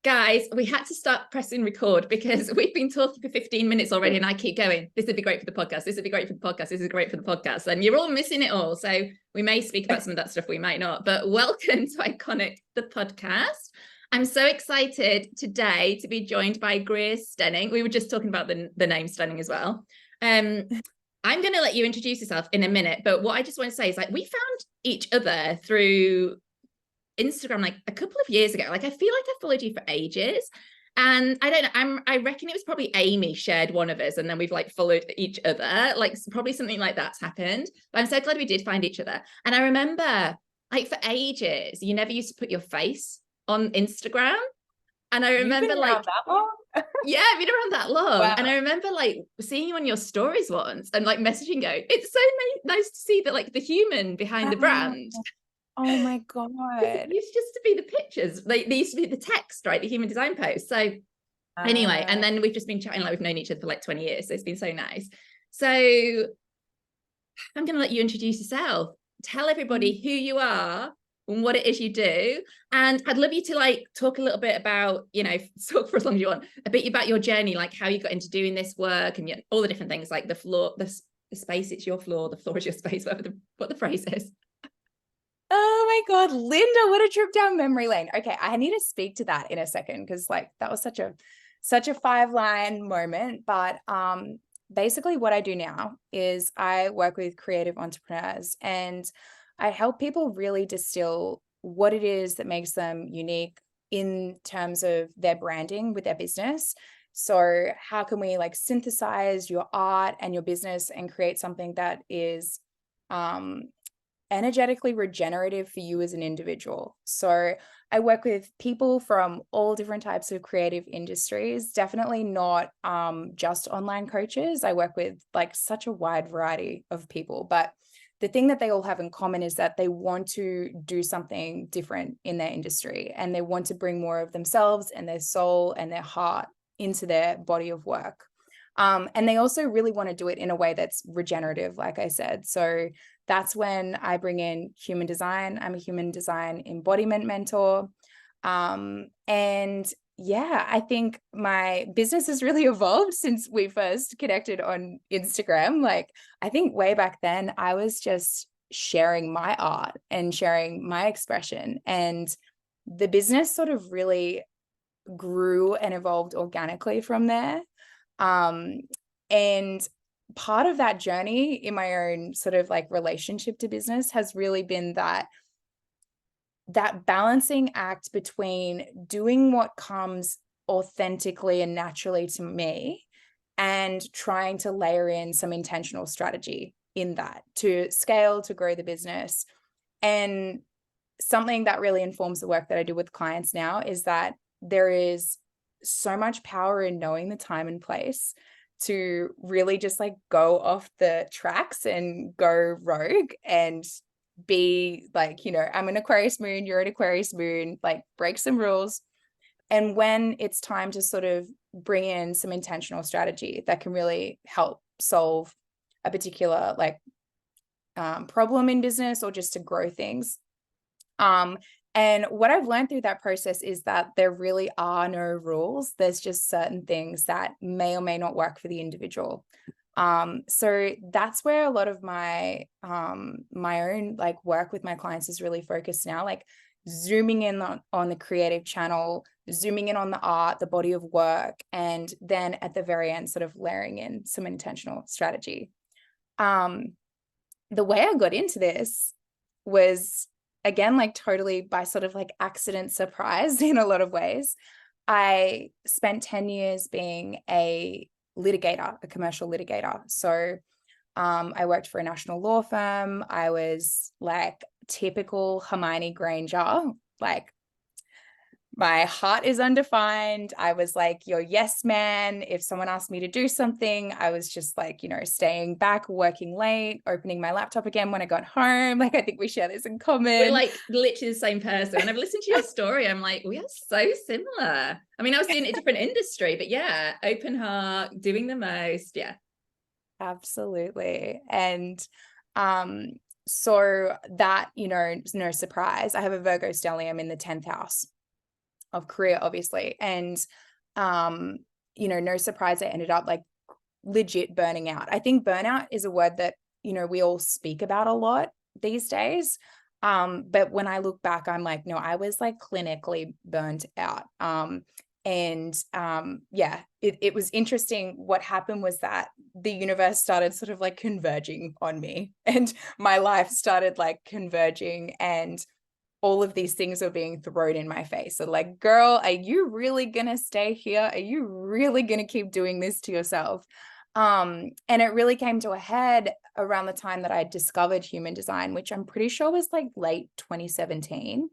Guys, we had to start pressing record because we've been talking for 15 minutes already and I keep going, this would be great for the podcast. This would be great for the podcast. This is great for the podcast. And you're all missing it all. So we may speak about some of that stuff, we might not. But welcome to Iconic, the podcast. I'm so excited today to be joined by Greer Stening. We were just talking about the name Stening as well. I'm going to let you introduce yourself in a minute. But what I just want to say is we found each other through Instagram like a couple of years ago. I feel like I followed you for ages, and I don't know, I reckon it was probably Amy shared one of us, and then we've followed each other, probably something like that's happened. But I'm so glad we did find each other. And I remember for ages you never used to put your face on Instagram, and I remember You've been around that long? yeah, I've been around that long. Wow. And I remember seeing you on your stories once and messaging going, it's so nice to see that the human behind the brand. Oh my God. It used just to be the pictures. They used to be the text, right? The human design post. So anyway, and then we've just been chatting we've known each other for 20 years. So it's been so nice. So I'm going to let you introduce yourself. Tell everybody who you are and what it is you do. And I'd love you to talk a little bit about, talk for as long as you want, a bit about your journey, how you got into doing this work and all the different things, the floor, the space, it's your floor, the floor is your space, what the phrase is. Oh my God, Lynda, what a trip down memory lane. Okay, I need to speak to that in a second because that was such a 5-line moment. But basically what I do now is I work with creative entrepreneurs and I help people really distill what it is that makes them unique in terms of their branding with their business. So how can we synthesize your art and your business and create something that is energetically regenerative for you as an individual? So I work with people from all different types of creative industries, definitely not just online coaches. I work with such a wide variety of people, but the thing that they all have in common is that they want to do something different in their industry and they want to bring more of themselves and their soul and their heart into their body of work. And they also really want to do it in a way that's regenerative, like I said. So that's when I bring in human design. I'm a human design embodiment mentor. And yeah, I think my business has really evolved since we first connected on Instagram. I think way back then I was just sharing my art and sharing my expression, and the business sort of really grew and evolved organically from there. And part of that journey in my own sort of relationship to business has really been that balancing act between doing what comes authentically and naturally to me and trying to layer in some intentional strategy in that to scale, to grow the business. And something that really informs the work that I do with clients now is that there is so much power in knowing the time and place to really just go off the tracks and go rogue and be I'm an Aquarius moon, you're an Aquarius moon, break some rules. And when it's time to sort of bring in some intentional strategy that can really help solve a particular problem in business or just to grow things. And what I've learned through that process is that there really are no rules. There's just certain things that may or may not work for the individual. So that's where a lot of my my own work with my clients is really focused now, zooming in on the creative channel, zooming in on the art, the body of work, and then at the very end sort of layering in some intentional strategy. The way I got into this was, again, totally by sort of accident surprise in a lot of ways. I spent 10 years being a litigator, a commercial litigator. So I worked for a national law firm. I was typical Hermione Granger, my heart is undefined. I was your yes man. If someone asked me to do something, I was just staying back, working late, opening my laptop again when I got home. I think we share this in common. We're literally the same person. When I've listened to your story, I'm we are so similar. I mean, I was doing a different industry, but yeah, open heart, doing the most. Yeah. Absolutely. And so that, no surprise, I have a Virgo stellium in the 10th house. of career, obviously. And, you know, no surprise, I ended up like legit burning out. I think burnout is a word that, you know, we all speak about a lot these days. But when I look back, I'm like, no, I was like clinically burnt out. Yeah, it was interesting. What happened was that the universe started sort of like converging on me, and my life started like converging, and all of these things were being thrown in my face. So like, girl, are you really gonna stay here? Are you really gonna keep doing this to yourself? And it really came to a head around the time that I discovered human design, which I'm pretty sure was like late 2017,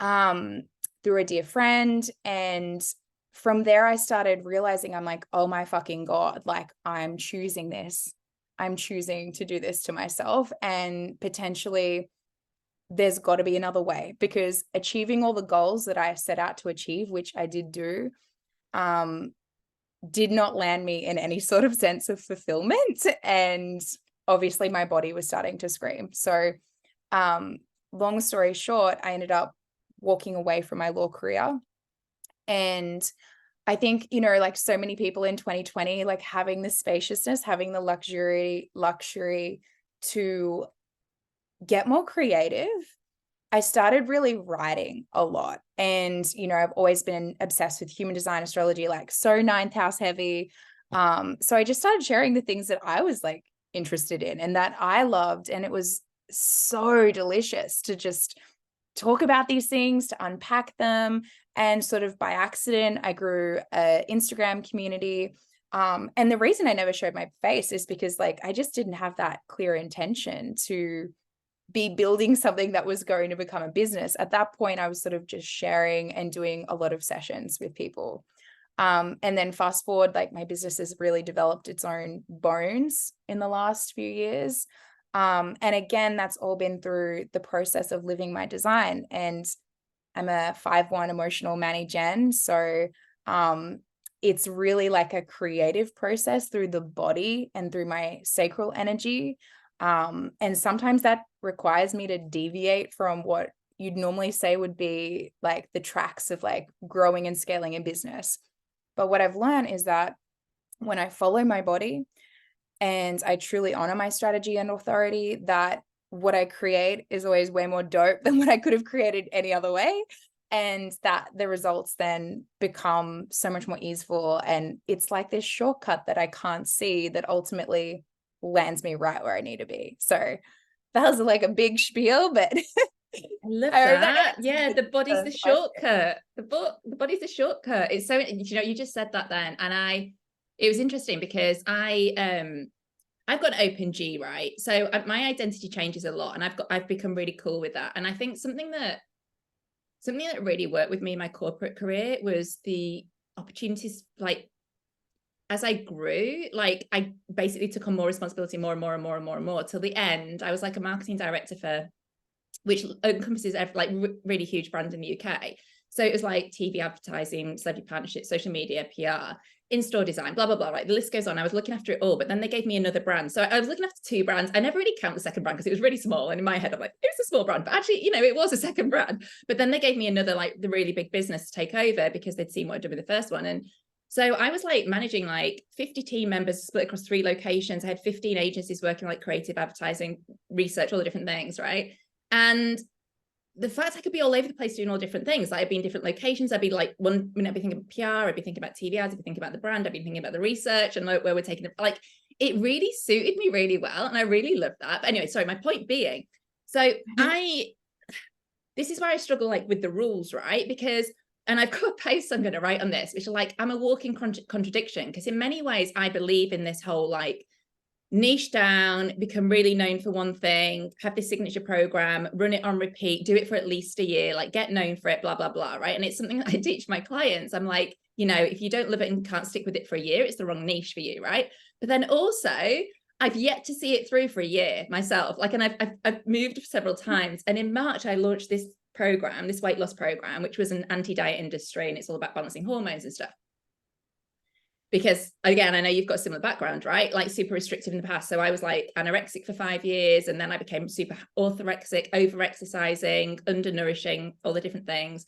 through a dear friend. And from there, I started realizing, I'm like, oh my fucking God, like I'm choosing this. I'm choosing to do this to myself, and potentially there's got to be another way, because achieving all the goals that I set out to achieve, which I did do, did not land me in any sort of sense of fulfillment. And obviously my body was starting to scream. So long story short, I ended up walking away from my law career. And I think, you know, like so many people in 2020, like having the spaciousness, having the luxury to get more creative, I started really writing a lot. And, you know, I've always been obsessed with human design, astrology, like so ninth house heavy. So I just started sharing the things that I was like interested in and that I loved. And it was so delicious to just talk about these things, to unpack them. And sort of by accident, I grew an Instagram community. And the reason I never showed my face is because like I just didn't have that clear intention to be building something that was going to become a business. At that point, I was sort of just sharing and doing a lot of sessions with people. And then fast forward, like my business has really developed its own bones in the last few years. And again, that's all been through the process of living my design. And I'm a 5/1 emotional Manny-Gen. So it's really like a creative process through the body and through my sacral energy. And sometimes that requires me to deviate from what you'd normally say would be like the tracks of like growing and scaling a business. But what I've learned is that when I follow my body and I truly honor my strategy and authority, that what I create is always way more dope than what I could have created any other way. And that the results then become so much more easeful. And it's like this shortcut that I can't see that ultimately lands me right where I need to be. So that was like a big spiel, but I love that. Yeah, the body's the shortcut. The body's the shortcut. It's so, you know, you just said that then, and it was interesting because I've got an open G, right? So my identity changes a lot, and I've become really cool with that. And I think something that really worked with me in my corporate career was the opportunities. Like as I grew, like I basically took on more responsibility, more and more and more and more and more, till the end I was like a marketing director for, which encompasses like really huge brand in the UK. So it was like TV advertising, celebrity partnerships, social media, PR, in-store design, blah, blah, blah, right? The list goes on. I was looking after it all, but then they gave me another brand. So I was looking after two brands. I never really count the second brand because it was really small. And in my head, I'm like, it was a small brand, but actually, you know, it was a second brand. But then they gave me another, like the really big business to take over because they'd seen what I'd done with the first one. And so I was like managing like 50 team members split across 3 locations. I had 15 agencies working like creative advertising, research, all the different things, right? And the fact I could be all over the place doing all different things, like I'd be in different locations. I'd be like, one minute I'd be thinking about PR, I'd be thinking about TV ads, I'd be thinking about the brand, I'd be thinking about the research and like where we're taking it. Like it really suited me really well. And I really loved that. But anyway, sorry, my point being, so this is where I struggle like with the rules, right? Because, and I've got a post I'm going to write on this, which are like, I'm a walking contradiction, because in many ways I believe in this whole like niche down, become really known for one thing, have this signature program, run it on repeat, do it for at least a year, like get known for it, blah, blah, blah, right? And it's something that I teach my clients. I'm like, you know, if you don't love it and can't stick with it for a year, it's the wrong niche for you, right? But then also, I've yet to see it through for a year myself. Like, and I've moved several times. And in March, I launched this program, this weight loss program, which was an anti-diet industry, and it's all about balancing hormones and stuff. Because again, I know you've got a similar background, right? Like super restrictive in the past. So I was like anorexic for 5 years, and then I became super orthorexic, over exercising, undernourishing, all the different things.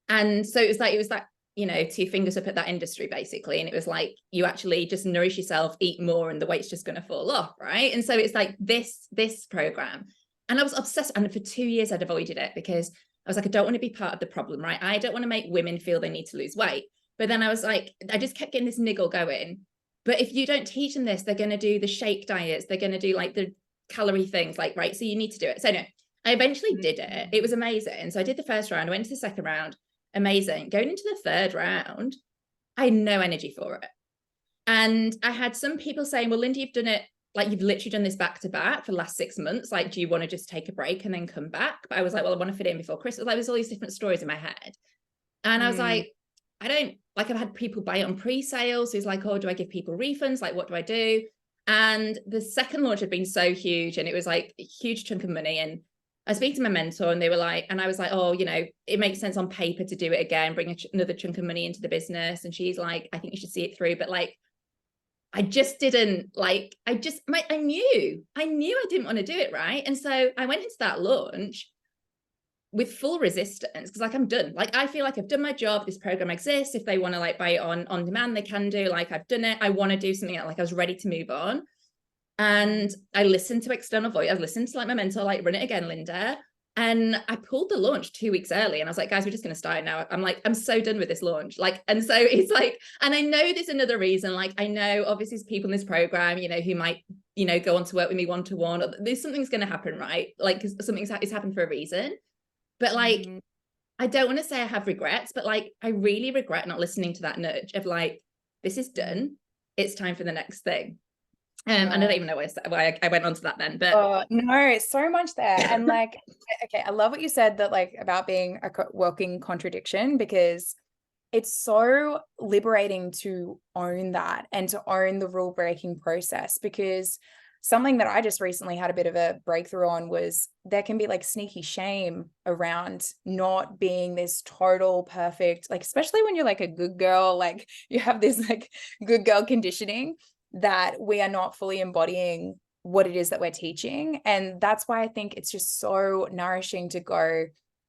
And so it was like, you know, 2 fingers up at that industry basically. And it was like, you actually just nourish yourself, eat more, and the weight's just going to fall off. Right. And so it's like this program. And I was obsessed. And for 2 years, I'd avoided it because I was like, I don't want to be part of the problem. Right. I don't want to make women feel they need to lose weight. But then I was like, I just kept getting this niggle going. But if you don't teach them this, they're going to do the shake diets. They're going to do like the calorie things, like, right. So you need to do it. So no, I eventually did it. It was amazing. So I did the first round. I went to the second round. Amazing. Going into the third round, I had no energy for it. And I had some people saying, well, Lynda, you've done it, like you've literally done this back to back for the last 6 months. Like, do you want to just take a break and then come back? But I was like, well, I want to fit in before Christmas. Like, there's all these different stories in my head. And I was like, I don't, like, I've had people buy it on pre-sales. So it's like, oh, do I give people refunds? Like, what do I do? And the second launch had been so huge, and it was like a huge chunk of money. And I was speaking to my mentor, and they were like, and I was like, oh, you know, it makes sense on paper to do it again, bring another chunk of money into the business. And she's like, I think you should see it through. But like, I just didn't like, I knew I didn't want to do it. Right. And so I went into that launch with full resistance because like, I'm done. Like, I feel like I've done my job. This program exists. If they want to like buy it on demand, they can do. Like, I've done it. I want to do something else. Like, I was ready to move on. And I listened to external voice. I listened to like my mentor, like, run it again, Lynda. And I pulled the launch 2 weeks early. And I was like, guys, we're just going to start now. I'm like, I'm so done with this launch. Like, and so it's like, and I know there's another reason. Like, I know obviously there's people in this program, you know, who might, you know, go on to work with me one-to-one. There's something's going to happen, right? Like, because something's happened for a reason. But like, I don't want to say I have regrets, but like, I really regret not listening to that nudge of like, this is done. It's time for the next thing. And I don't even know why I went on to that then, but no, so much there. And like, okay, I love what you said that like about being a walking contradiction, because it's so liberating to own that and to own the rule breaking process. Because something that I just recently had a bit of a breakthrough on was there can be like sneaky shame around not being this total perfect, like, especially when you're like a good girl, like you have this like good girl conditioning that we are not fully embodying what it is that we're teaching. And that's why I think it's just so nourishing to go,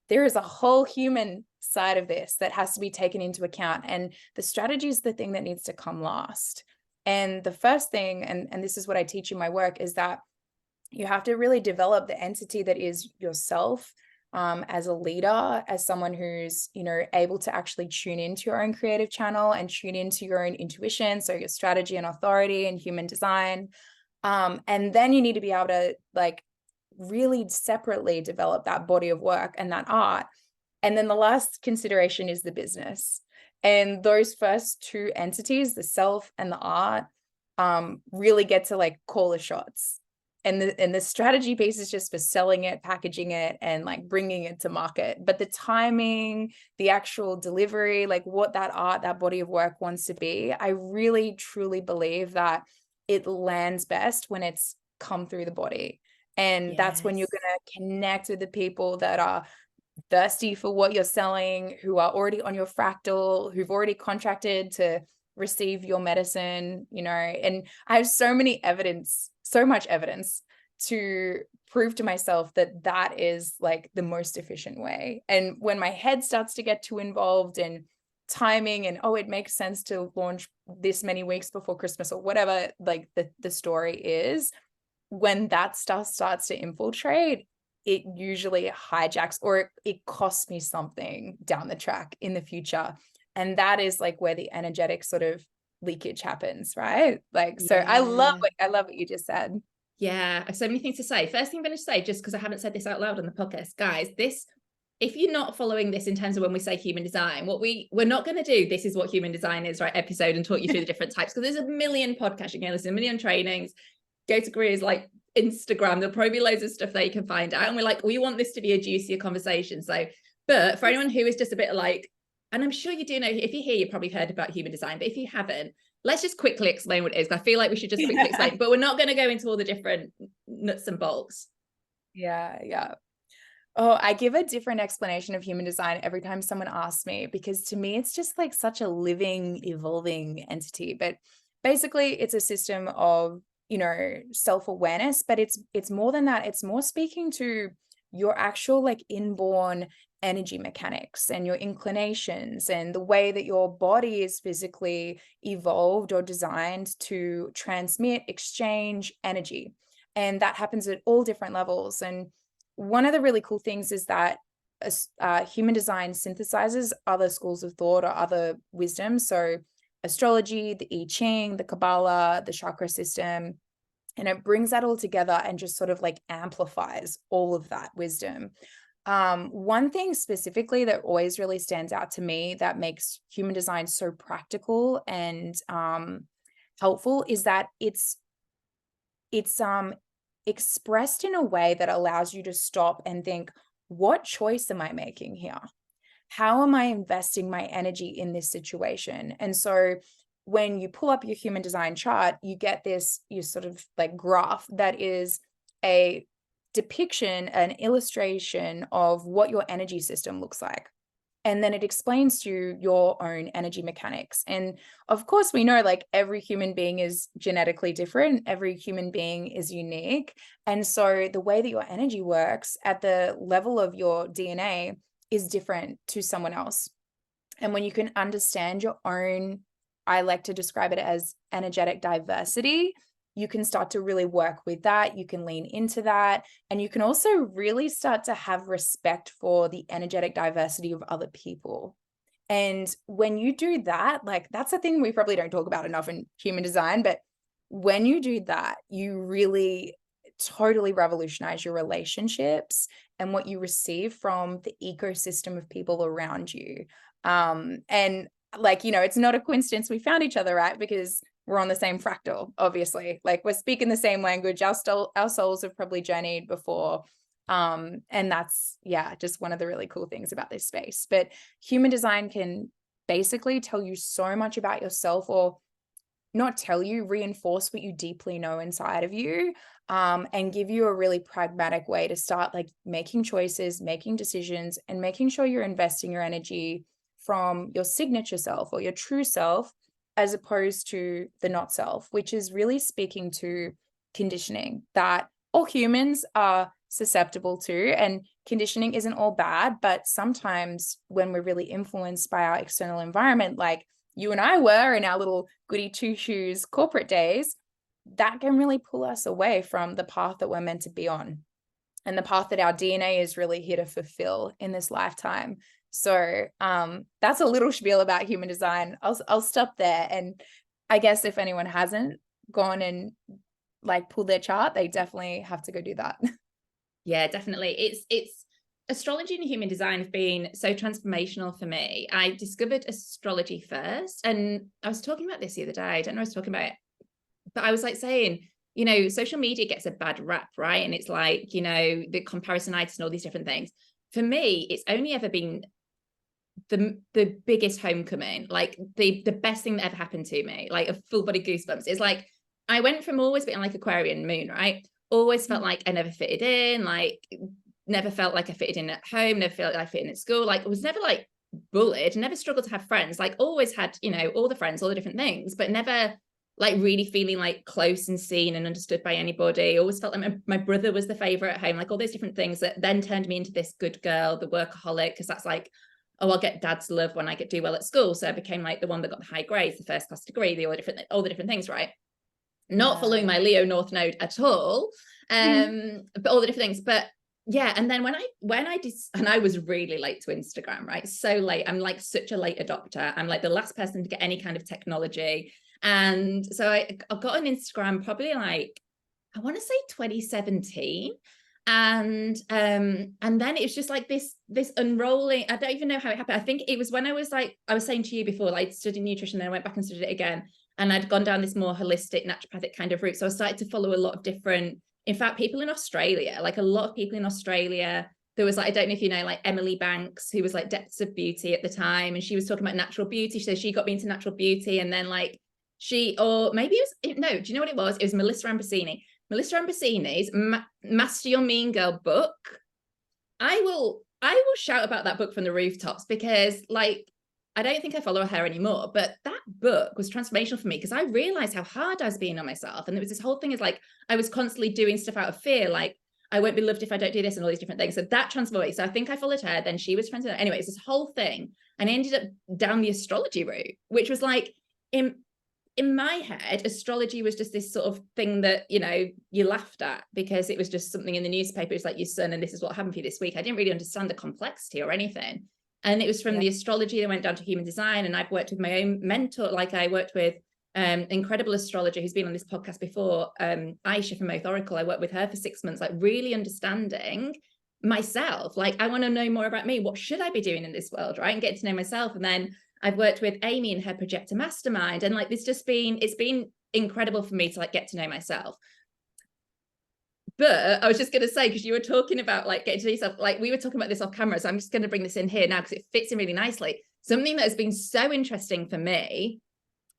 there is a whole human side of this that has to be taken into account. And the strategy is the thing that needs to come last. And the first thing, and this is what I teach in my work, is that you have to really develop the entity that is yourself, as a leader, as someone who's, you know, able to actually tune into your own creative channel and tune into your own intuition. So your strategy and authority and human design. And then you need to be able to like really separately develop that body of work and that art. And then the last consideration is the business. And those first two entities, the self and the art, really get to like call the shots. And the strategy piece is just for selling it, packaging it, and like bringing it to market. But the timing, the actual delivery, like what that art, that body of work wants to be, I really truly believe that it lands best when it's come through the body. And that's when you're going to connect with the people that are thirsty for what you're selling, who are already on your fractal, who've already contracted to receive your medicine, you know. And I have so much evidence to prove to myself that that is like the most efficient way. And when my head starts to get too involved in timing and, oh, it makes sense to launch this many weeks before Christmas or whatever, like the story is, when that stuff starts to infiltrate, it usually hijacks, or it costs me something down the track in the future. And that is like where the energetic sort of leakage happens, right? Like, so I love what you just said. Yeah, I have so many things to say. First thing I'm going to say, just because I haven't said this out loud on the podcast, guys, this, if you're not following this in terms of when we say human design, we're not going to do this is what human design is, right, episode and talk you through the different types, because there's a million podcasts you can listen, a million trainings. Go to Greer's like Instagram, there'll probably be loads of stuff that you can find out. And we're like, we want this to be a juicier conversation. So, but for anyone who is just a bit like, and I'm sure you do know, if you're here, you've probably heard about human design, but if you haven't, let's just quickly explain what it is. I feel like we should just quickly explain, but we're not going to go into all the different nuts and bolts. Yeah. Oh, I give a different explanation of human design every time someone asks me, because to me, it's just like such a living, evolving entity. But basically, it's a system of, you know, self-awareness, but it's more than that. It's more speaking to your actual like inborn energy mechanics and your inclinations and the way that your body is physically evolved or designed to transmit, exchange energy. And that happens at all different levels. And one of the really cool things is that human design synthesizes other schools of thought or other wisdom. So astrology, the I Ching, the Kabbalah, the chakra system, and it brings that all together and just sort of like amplifies all of that wisdom. One thing specifically that always really stands out to me that makes human design so practical and helpful is that it's expressed in a way that allows you to stop and think, what choice am I making here? How am I investing my energy in this situation? And so when you pull up your human design chart, you get this, you sort of like graph that is a depiction, an illustration of what your energy system looks like. And then it explains to you your own energy mechanics. And of course, we know like every human being is genetically different. Every human being is unique. And so the way that your energy works at the level of your DNA is different to someone else. And when you can understand your own, I like to describe it as energetic diversity, you can start to really work with that. You can lean into that. And you can also really start to have respect for the energetic diversity of other people. And when you do that, like that's a thing we probably don't talk about enough in human design, but when you do that, you really totally revolutionize your relationships and what you receive from the ecosystem of people around you. And like, you know, it's not a coincidence we found each other, right? Because we're on the same fractal, obviously. Like we're speaking the same language. Our souls have probably journeyed before. And that's, yeah, just one of the really cool things about this space. But human design can basically tell you so much about yourself, or not tell you, reinforce what you deeply know inside of you, and give you a really pragmatic way to start like making choices, making decisions, and making sure you're investing your energy from your signature self or your true self, as opposed to the not self, which is really speaking to conditioning that all humans are susceptible to. And conditioning isn't all bad, but sometimes when we're really influenced by our external environment, like you and I were in our little goody two shoes corporate days, that can really pull us away from the path that we're meant to be on and the path that our DNA is really here to fulfill in this lifetime. So that's a little spiel about human design. I'll stop there. And I guess if anyone hasn't gone and like pulled their chart, they definitely have to go do that. Yeah, definitely. It's astrology and human design have been so transformational for me. I discovered astrology first, and I was talking about this the other day. I don't know what I was talking about, but I was like saying, you know, social media gets a bad rap, right? And it's like, you know, the comparisonitis and all these different things. For me, it's only ever been the biggest homecoming, like the best thing that ever happened to me, like a full body goosebumps. It's like I went from always being like Aquarian moon, right? Always felt like I never fitted in, like never felt like I fitted in at home, never felt like I fit in at school, like I was never like bullied, never struggled to have friends, like always had, you know, all the friends, all the different things, but never like really feeling like close and seen and understood by anybody. Always felt like my brother was the favorite at home, like all those different things that then turned me into this good girl, the workaholic, because that's like, oh, I'll get dad's love when I do well at school. So I became like the one that got the high grades, the first class degree, all the different things, right? Not following my Leo North Node at all, but all the different things. But yeah, and then when I was really late to Instagram, right? So late. I'm like such a late adopter. I'm like the last person to get any kind of technology. And so I got on Instagram probably like, I want to say 2017. And then it was just like this unrolling. I don't even know how it happened. I think it was when I was saying to you before, like studying nutrition, then I went back and studied it again, and I'd gone down this more holistic naturopathic kind of route. So I started to follow a lot of different, in fact, people in Australia, like a lot of people in Australia. There was like, I don't know if you know, like Emily Banks, who was like Depths of Beauty at the time, and she was talking about natural beauty. So she got me into natural beauty, and then like or maybe it was, no, do you know what it was? It was Melissa Ambrosini. Melissa Ambrosini's Master Your Mean Girl book. I will shout about that book from the rooftops, because like, I don't think I follow her anymore, but that book was transformational for me, because I realized how hard I was being on myself. And there was this whole thing is like, I was constantly doing stuff out of fear. Like I won't be loved if I don't do this, and all these different things. So that transformed me. So I think I followed her, then she was friends with her. Anyway, it's this whole thing. And I ended up down the astrology route, which was like, in my head, astrology was just this sort of thing that, you know, you laughed at because it was just something in the newspaper. It's like your son, and this is what happened for you this week. I didn't really understand the complexity or anything. And it was from the astrology that went down to human design. And I've worked with my own mentor. Like I worked with incredible astrologer who's been on this podcast before, Aisha from Oath Oracle. I worked with her for 6 months, like really understanding myself. Like I want to know more about me. What should I be doing in this world, right? And get to know myself. And then I've worked with Amy and her projector mastermind, and like it's been incredible for me to like get to know myself. But I was just going to say, because you were talking about like getting to know yourself, like we were talking about this off camera, so I'm just going to bring this in here now because it fits in really nicely. Something that has been so interesting for me,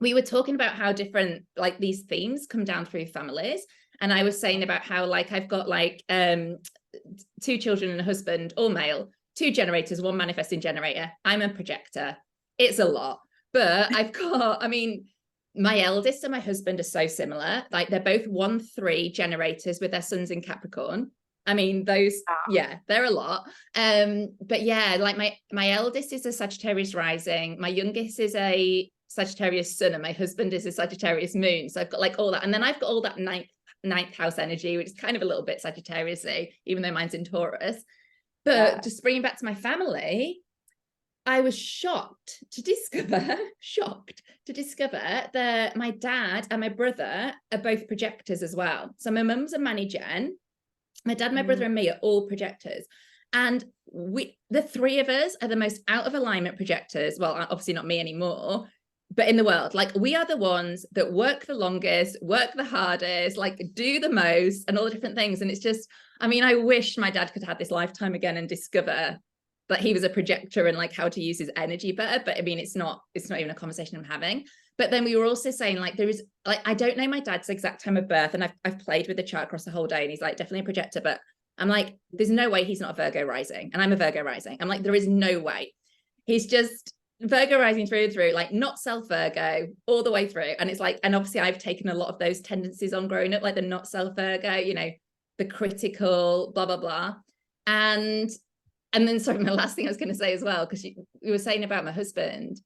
we were talking about how different like these themes come down through families, and I was saying about how like I've got like 2 children and a husband, all male, 2 generators, 1 manifesting generator. I'm a projector. It's a lot, but I've got, I mean, my eldest and my husband are so similar. Like they're both 1-3 generators with their suns in Capricorn. I mean, those, yeah, they're a lot. But yeah, like my eldest is a Sagittarius rising. My youngest is a Sagittarius sun, and my husband is a Sagittarius moon. So I've got like all that. And then I've got all that ninth house energy, which is kind of a little bit Sagittarius-y, even though mine's in Taurus. But just bringing back to my family, I was shocked to discover that my dad and my brother are both projectors as well. So my mum's a Mani Gen. My dad, my brother, and me are all projectors. And the 3 of us are the most out of alignment projectors. Well, obviously not me anymore, but in the world. Like we are the ones that work the longest, work the hardest, like do the most and all the different things. And it's just, I mean, I wish my dad could have this lifetime again and discover that he was a projector and like how to use his energy better. But I mean, it's not even a conversation I'm having. But then we were also saying like, there is like, I don't know my dad's exact time of birth, and I've played with the chart across the whole day, and he's like definitely a projector, but I'm like, there's no way he's not a Virgo rising, and I'm a Virgo rising. I'm like, there is no way. He's just Virgo rising through and through, like not self Virgo all the way through. And it's like, and obviously I've taken a lot of those tendencies on growing up, like the not self Virgo, you know, the critical, blah, blah, blah. And then, sorry, my last thing I was going to say as well, because you were saying about my husband,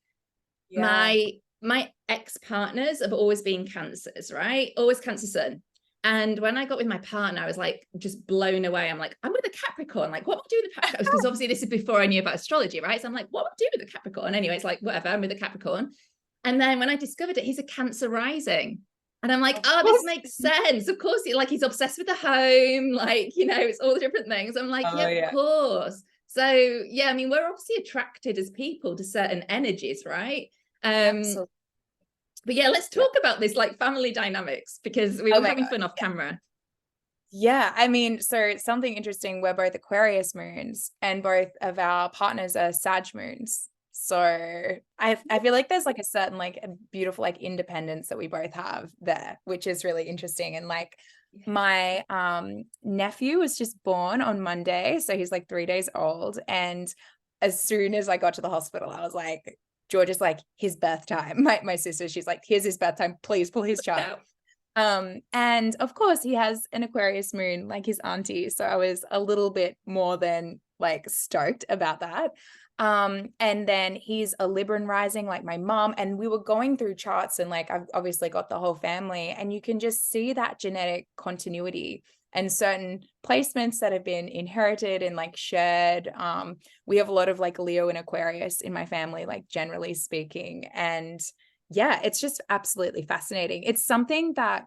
my ex-partners have always been Cancers, right? Always Cancer sun. And when I got with my partner, I was like just blown away. I'm like, I'm with a Capricorn. Like, what would I do with a Capricorn? Because obviously this is before I knew about astrology, right? So I'm like, what would I do with a Capricorn? Anyway, it's like, whatever, I'm with a Capricorn. And then when I discovered it, he's a Cancer rising. And I'm like, oh, this makes sense. Of course, he's obsessed with the home. Like, you know, it's all the different things. I'm like, of course. So, yeah, I mean, we're obviously attracted as people to certain energies, right? Absolutely. But yeah, let's talk about this like family dynamics, because we were having fun off camera. Yeah, I mean, so something interesting, we're both Aquarius moons and both of our partners are Sag moons. So I feel like there's like a certain like a beautiful like independence that we both have there, which is really interesting. And like my nephew was just born on Monday, so he's like 3 days old. And as soon as I got to the hospital, I was like, George is like, his birth time. My sister, she's like, here's his birth time, please pull his chart. And of course he has an Aquarius moon like his auntie, so I was a little bit more than like stoked about that. And then he's a Libran rising like my mom, and we were going through charts, and like I've obviously got the whole family, and you can just see that genetic continuity and certain placements that have been inherited and like shared. We have a lot of like Leo and Aquarius in my family, like generally speaking. And yeah, it's just absolutely fascinating. It's something that,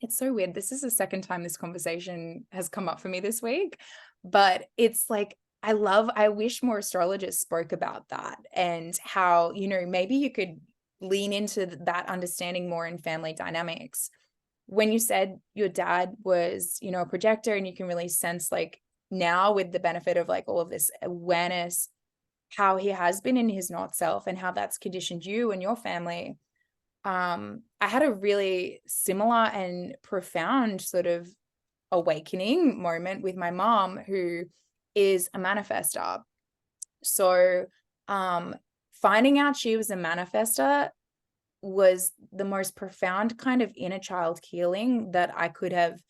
it's so weird. This is the second time this conversation has come up for me this week, but it's like, I wish more astrologers spoke about that, and how, you know, maybe you could lean into that understanding more in family dynamics. When you said your dad was, you know, a projector, and you can really sense like now with the benefit of like all of this awareness, how he has been in his not self and how that's conditioned you and your family. I had a really similar and profound sort of awakening moment with my mom, who is a manifestor. So finding out she was a manifestor was the most profound kind of inner child healing that I could have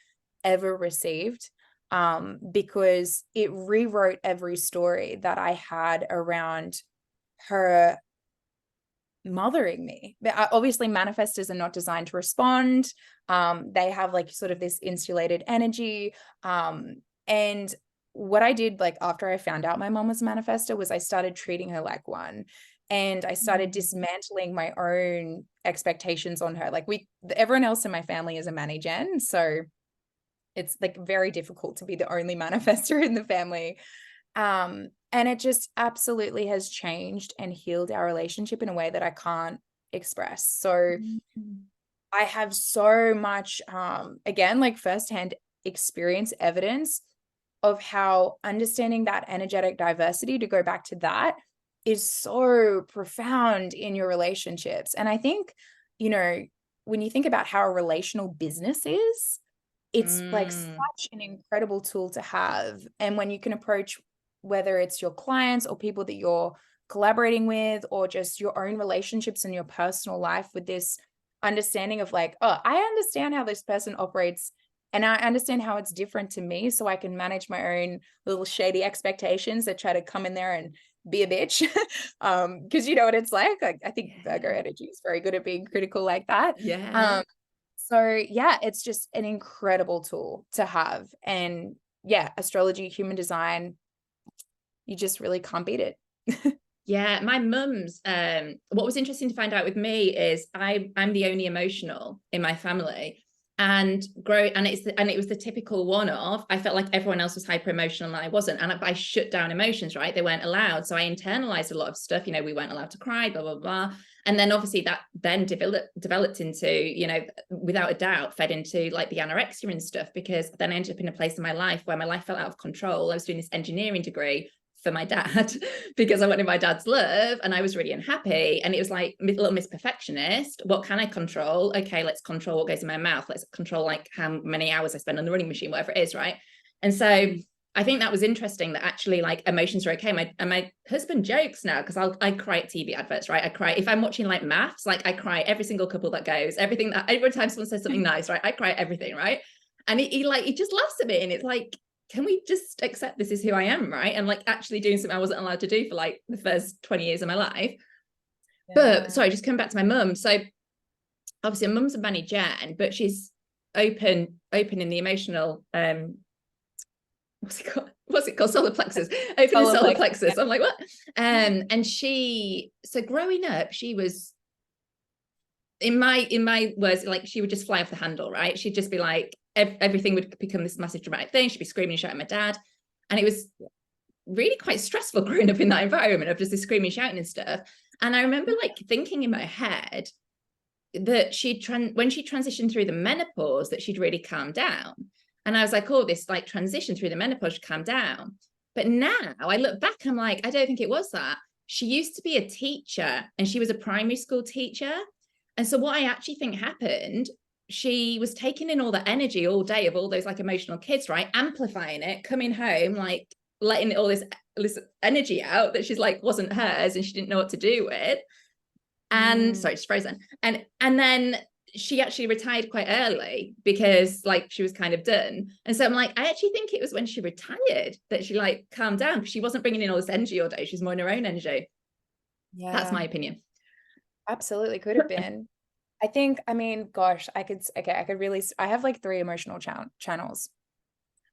ever received. because it rewrote every story that I had around her mothering me. But obviously manifestors are not designed to respond. They have like sort of this insulated energy. And what I did like after I found out my mom was a manifestor was I started treating her like one. And I started dismantling my own expectations on her. Like everyone else in my family is a Manny-gen. So it's like very difficult to be the only manifestor in the family. And it just absolutely has changed and healed our relationship in a way that I can't express. So I have so much, again, like firsthand experience evidence of how understanding that energetic diversity, to go back to that, is so profound in your relationships. And I think, you know, when you think about how a relational business is, it's like such an incredible tool to have. And when you can approach, whether it's your clients or people that you're collaborating with, or just your own relationships in your personal life, with this understanding of like, oh, I understand how this person operates and I understand how it's different to me, so I can manage my own little shady expectations that try to come in there and be a bitch. Because you know what it's like. I think Virgo energy is very good at being critical like that. So yeah, it's just an incredible tool to have. And yeah, astrology, human design, you just really can't beat it. Yeah, my mum's what was interesting to find out with me is I'm the only emotional in my family. And it was the typical one of, I felt like everyone else was hyper emotional and I wasn't. And I shut down emotions, right? They weren't allowed. So I internalized a lot of stuff, you know, we weren't allowed to cry, blah, blah, blah. And then obviously that then developed into, you know, without a doubt, fed into like the anorexia and stuff, because then I ended up in a place in my life where my life felt out of control. I was doing this engineering degree for my dad because I wanted my dad's love and I was really unhappy. And it was like little Miss Perfectionist. What can I control? Okay, let's control what goes in my mouth. Let's control like how many hours I spend on the running machine, whatever it is, right? And so I think that was interesting that actually like emotions are okay. My husband jokes now because I cry at TV adverts, right? I cry if I'm watching like maths, like I cry every single couple that goes, everything that every time someone says something nice, right? I cry at everything, right? And he just laughs at me and it's like, can we just accept this is who I am, right? And like actually doing something I wasn't allowed to do for like the first 20 years of my life. Yeah. But sorry, just coming back to my mum. So obviously my mum's a Manny-gen, but she's open in the emotional, what's it called? Solar plexus. Open in solar plexus. Yeah. I'm like, what? And so growing up, she was, in my words, like she would just fly off the handle, right? She'd just be like, everything would become this massive dramatic thing. She'd be screaming and shouting at my dad. And it was really quite stressful growing up in that environment of just this screaming, shouting and stuff. And I remember like thinking in my head that when she transitioned through the menopause, that she'd really calmed down. And I was like, oh, this like transition through the menopause should calm down. But now I look back, I'm like, I don't think it was that. She used to be a teacher and she was a primary school teacher. And so what I actually think happened, she was taking in all the energy all day of all those like emotional kids, right? Amplifying it, coming home, like letting all this energy out that she's like wasn't hers and she didn't know what to do with. And sorry, it's frozen. And then she actually retired quite early because like she was kind of done. And so I'm like, I actually think it was when she retired that she like calmed down because she wasn't bringing in all this energy all day. She's more in her own energy. Yeah, that's my opinion. Absolutely could have been. I mean, gosh, I have like 3 emotional channels.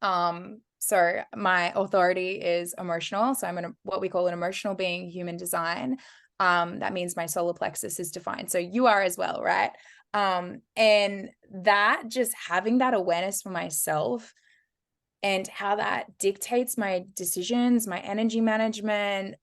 So my authority is emotional. So I'm what we call an emotional being, human design. That means my solar plexus is defined. So you are as well, right? And that, just having that awareness for myself and how that dictates my decisions, my energy management,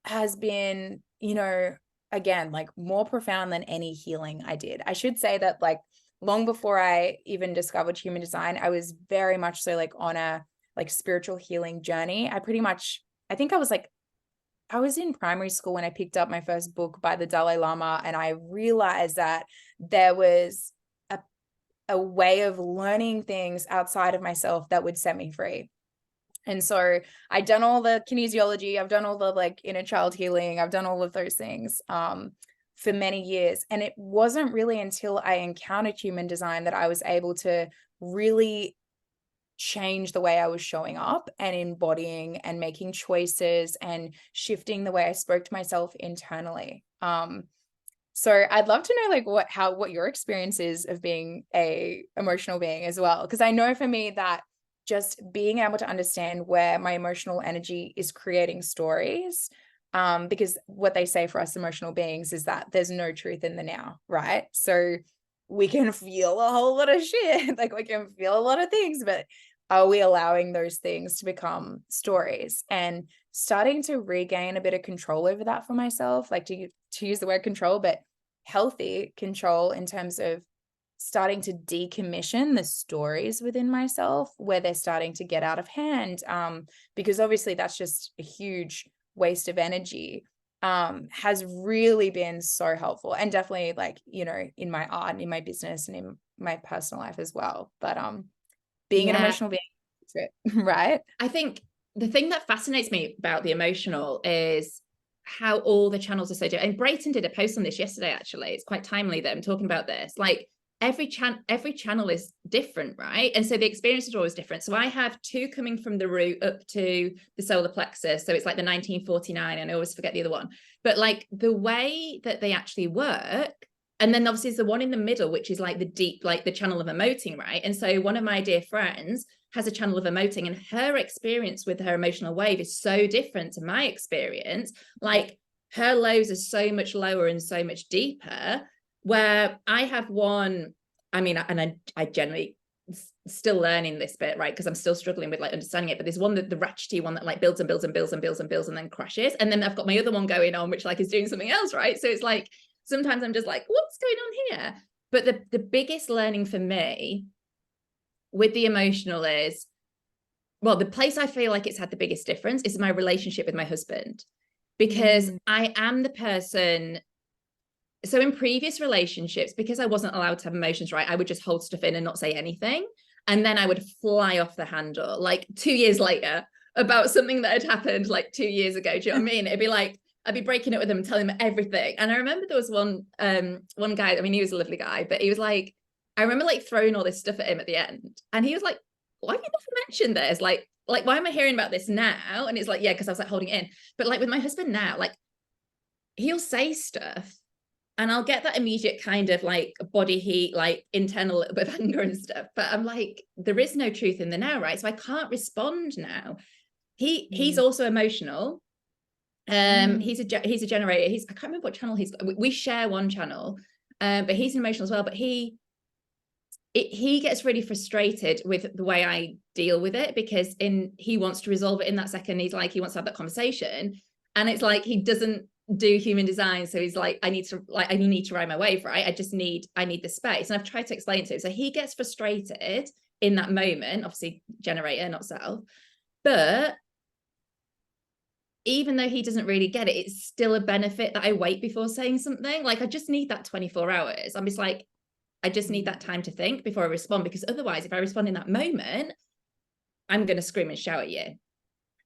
has been, you know, again, like more profound than any healing I did. I should say that like long before I even discovered human design, I was very much so like on a like spiritual healing journey. I think I was in primary school when I picked up my first book by the Dalai Lama, and I realized that there was a way of learning things outside of myself that would set me free. And so I've done all the kinesiology, I've done all the like inner child healing, I've done all of those things for many years. And it wasn't really until I encountered human design that I was able to really change the way I was showing up and embodying and making choices and shifting the way I spoke to myself internally. So I'd love to know like what your experience is of being a emotional being as well. Because I know for me that just being able to understand where my emotional energy is creating stories, because what they say for us emotional beings is that there's no truth in the now, right? So we can feel a whole lot of shit, like we can feel a lot of things, but are we allowing those things to become stories? And starting to regain a bit of control over that for myself, like to use the word control, but healthy control in terms of starting to decommission the stories within myself where they're starting to get out of hand, because obviously that's just a huge waste of energy, has really been so helpful, and definitely like, you know, in my art and in my business and in my personal life as well. But being an emotional being, right? I think the thing that fascinates me about the emotional is how all the channels are so different. And Brayton did a post on this yesterday, actually. It's quite timely that I'm talking about this. Like every channel is different, right? And so the experience is always different. So I have two coming from the root up to the solar plexus. So it's like the 1949, and I always forget the other one. But like the way that they actually work, and then obviously there's the one in the middle, which is like the deep, like the channel of emoting, right? And so one of my dear friends has a channel of emoting, and her experience with her emotional wave is so different to my experience. Like her lows are so much lower and so much deeper, where I have one, I mean, and I generally still learning this bit, right? Because I'm still struggling with like understanding it. But there's one, that the ratchety one that like builds and builds and builds and builds and builds and then crashes. And then I've got my other one going on, which like is doing something else, right? So it's like, sometimes I'm just like, what's going on here? But the biggest learning for me with the emotional is, well, the place I feel like it's had the biggest difference is my relationship with my husband, because I am the person. So in previous relationships, because I wasn't allowed to have emotions, right, I would just hold stuff in and not say anything. And then I would fly off the handle like 2 years later about something that had happened like 2 years ago. Do you know what I mean? It'd be like, I'd be breaking up with him and telling him everything. And I remember there was one guy, I mean, he was a lovely guy, but he was like, I remember like throwing all this stuff at him at the end. And he was like, why have you never mentioned this? Like, why am I hearing about this now? And it's like, yeah, because I was like holding it in. But like with my husband now, like he'll say stuff and I'll get that immediate kind of like body heat, like internal little bit of anger and stuff. But I'm like, there is no truth in the now, right? So I can't respond now. He's also emotional. He's a generator. I can't remember what channel he's got. We share one channel, but he's emotional as well. But he gets really frustrated with the way I deal with it, because he wants to resolve it in that second. He's like, he wants to have that conversation, and it's like he doesn't do human design, so he's like, I need to ride my wave, right? I need the space. And I've tried to explain to him, so he gets frustrated in that moment, obviously generator, not self. But even though he doesn't really get it, it's still a benefit that I wait before saying something. Like I just need that 24 hours. I'm just like, I just need that time to think before I respond, because otherwise if I respond in that moment, I'm going to scream and shout at you.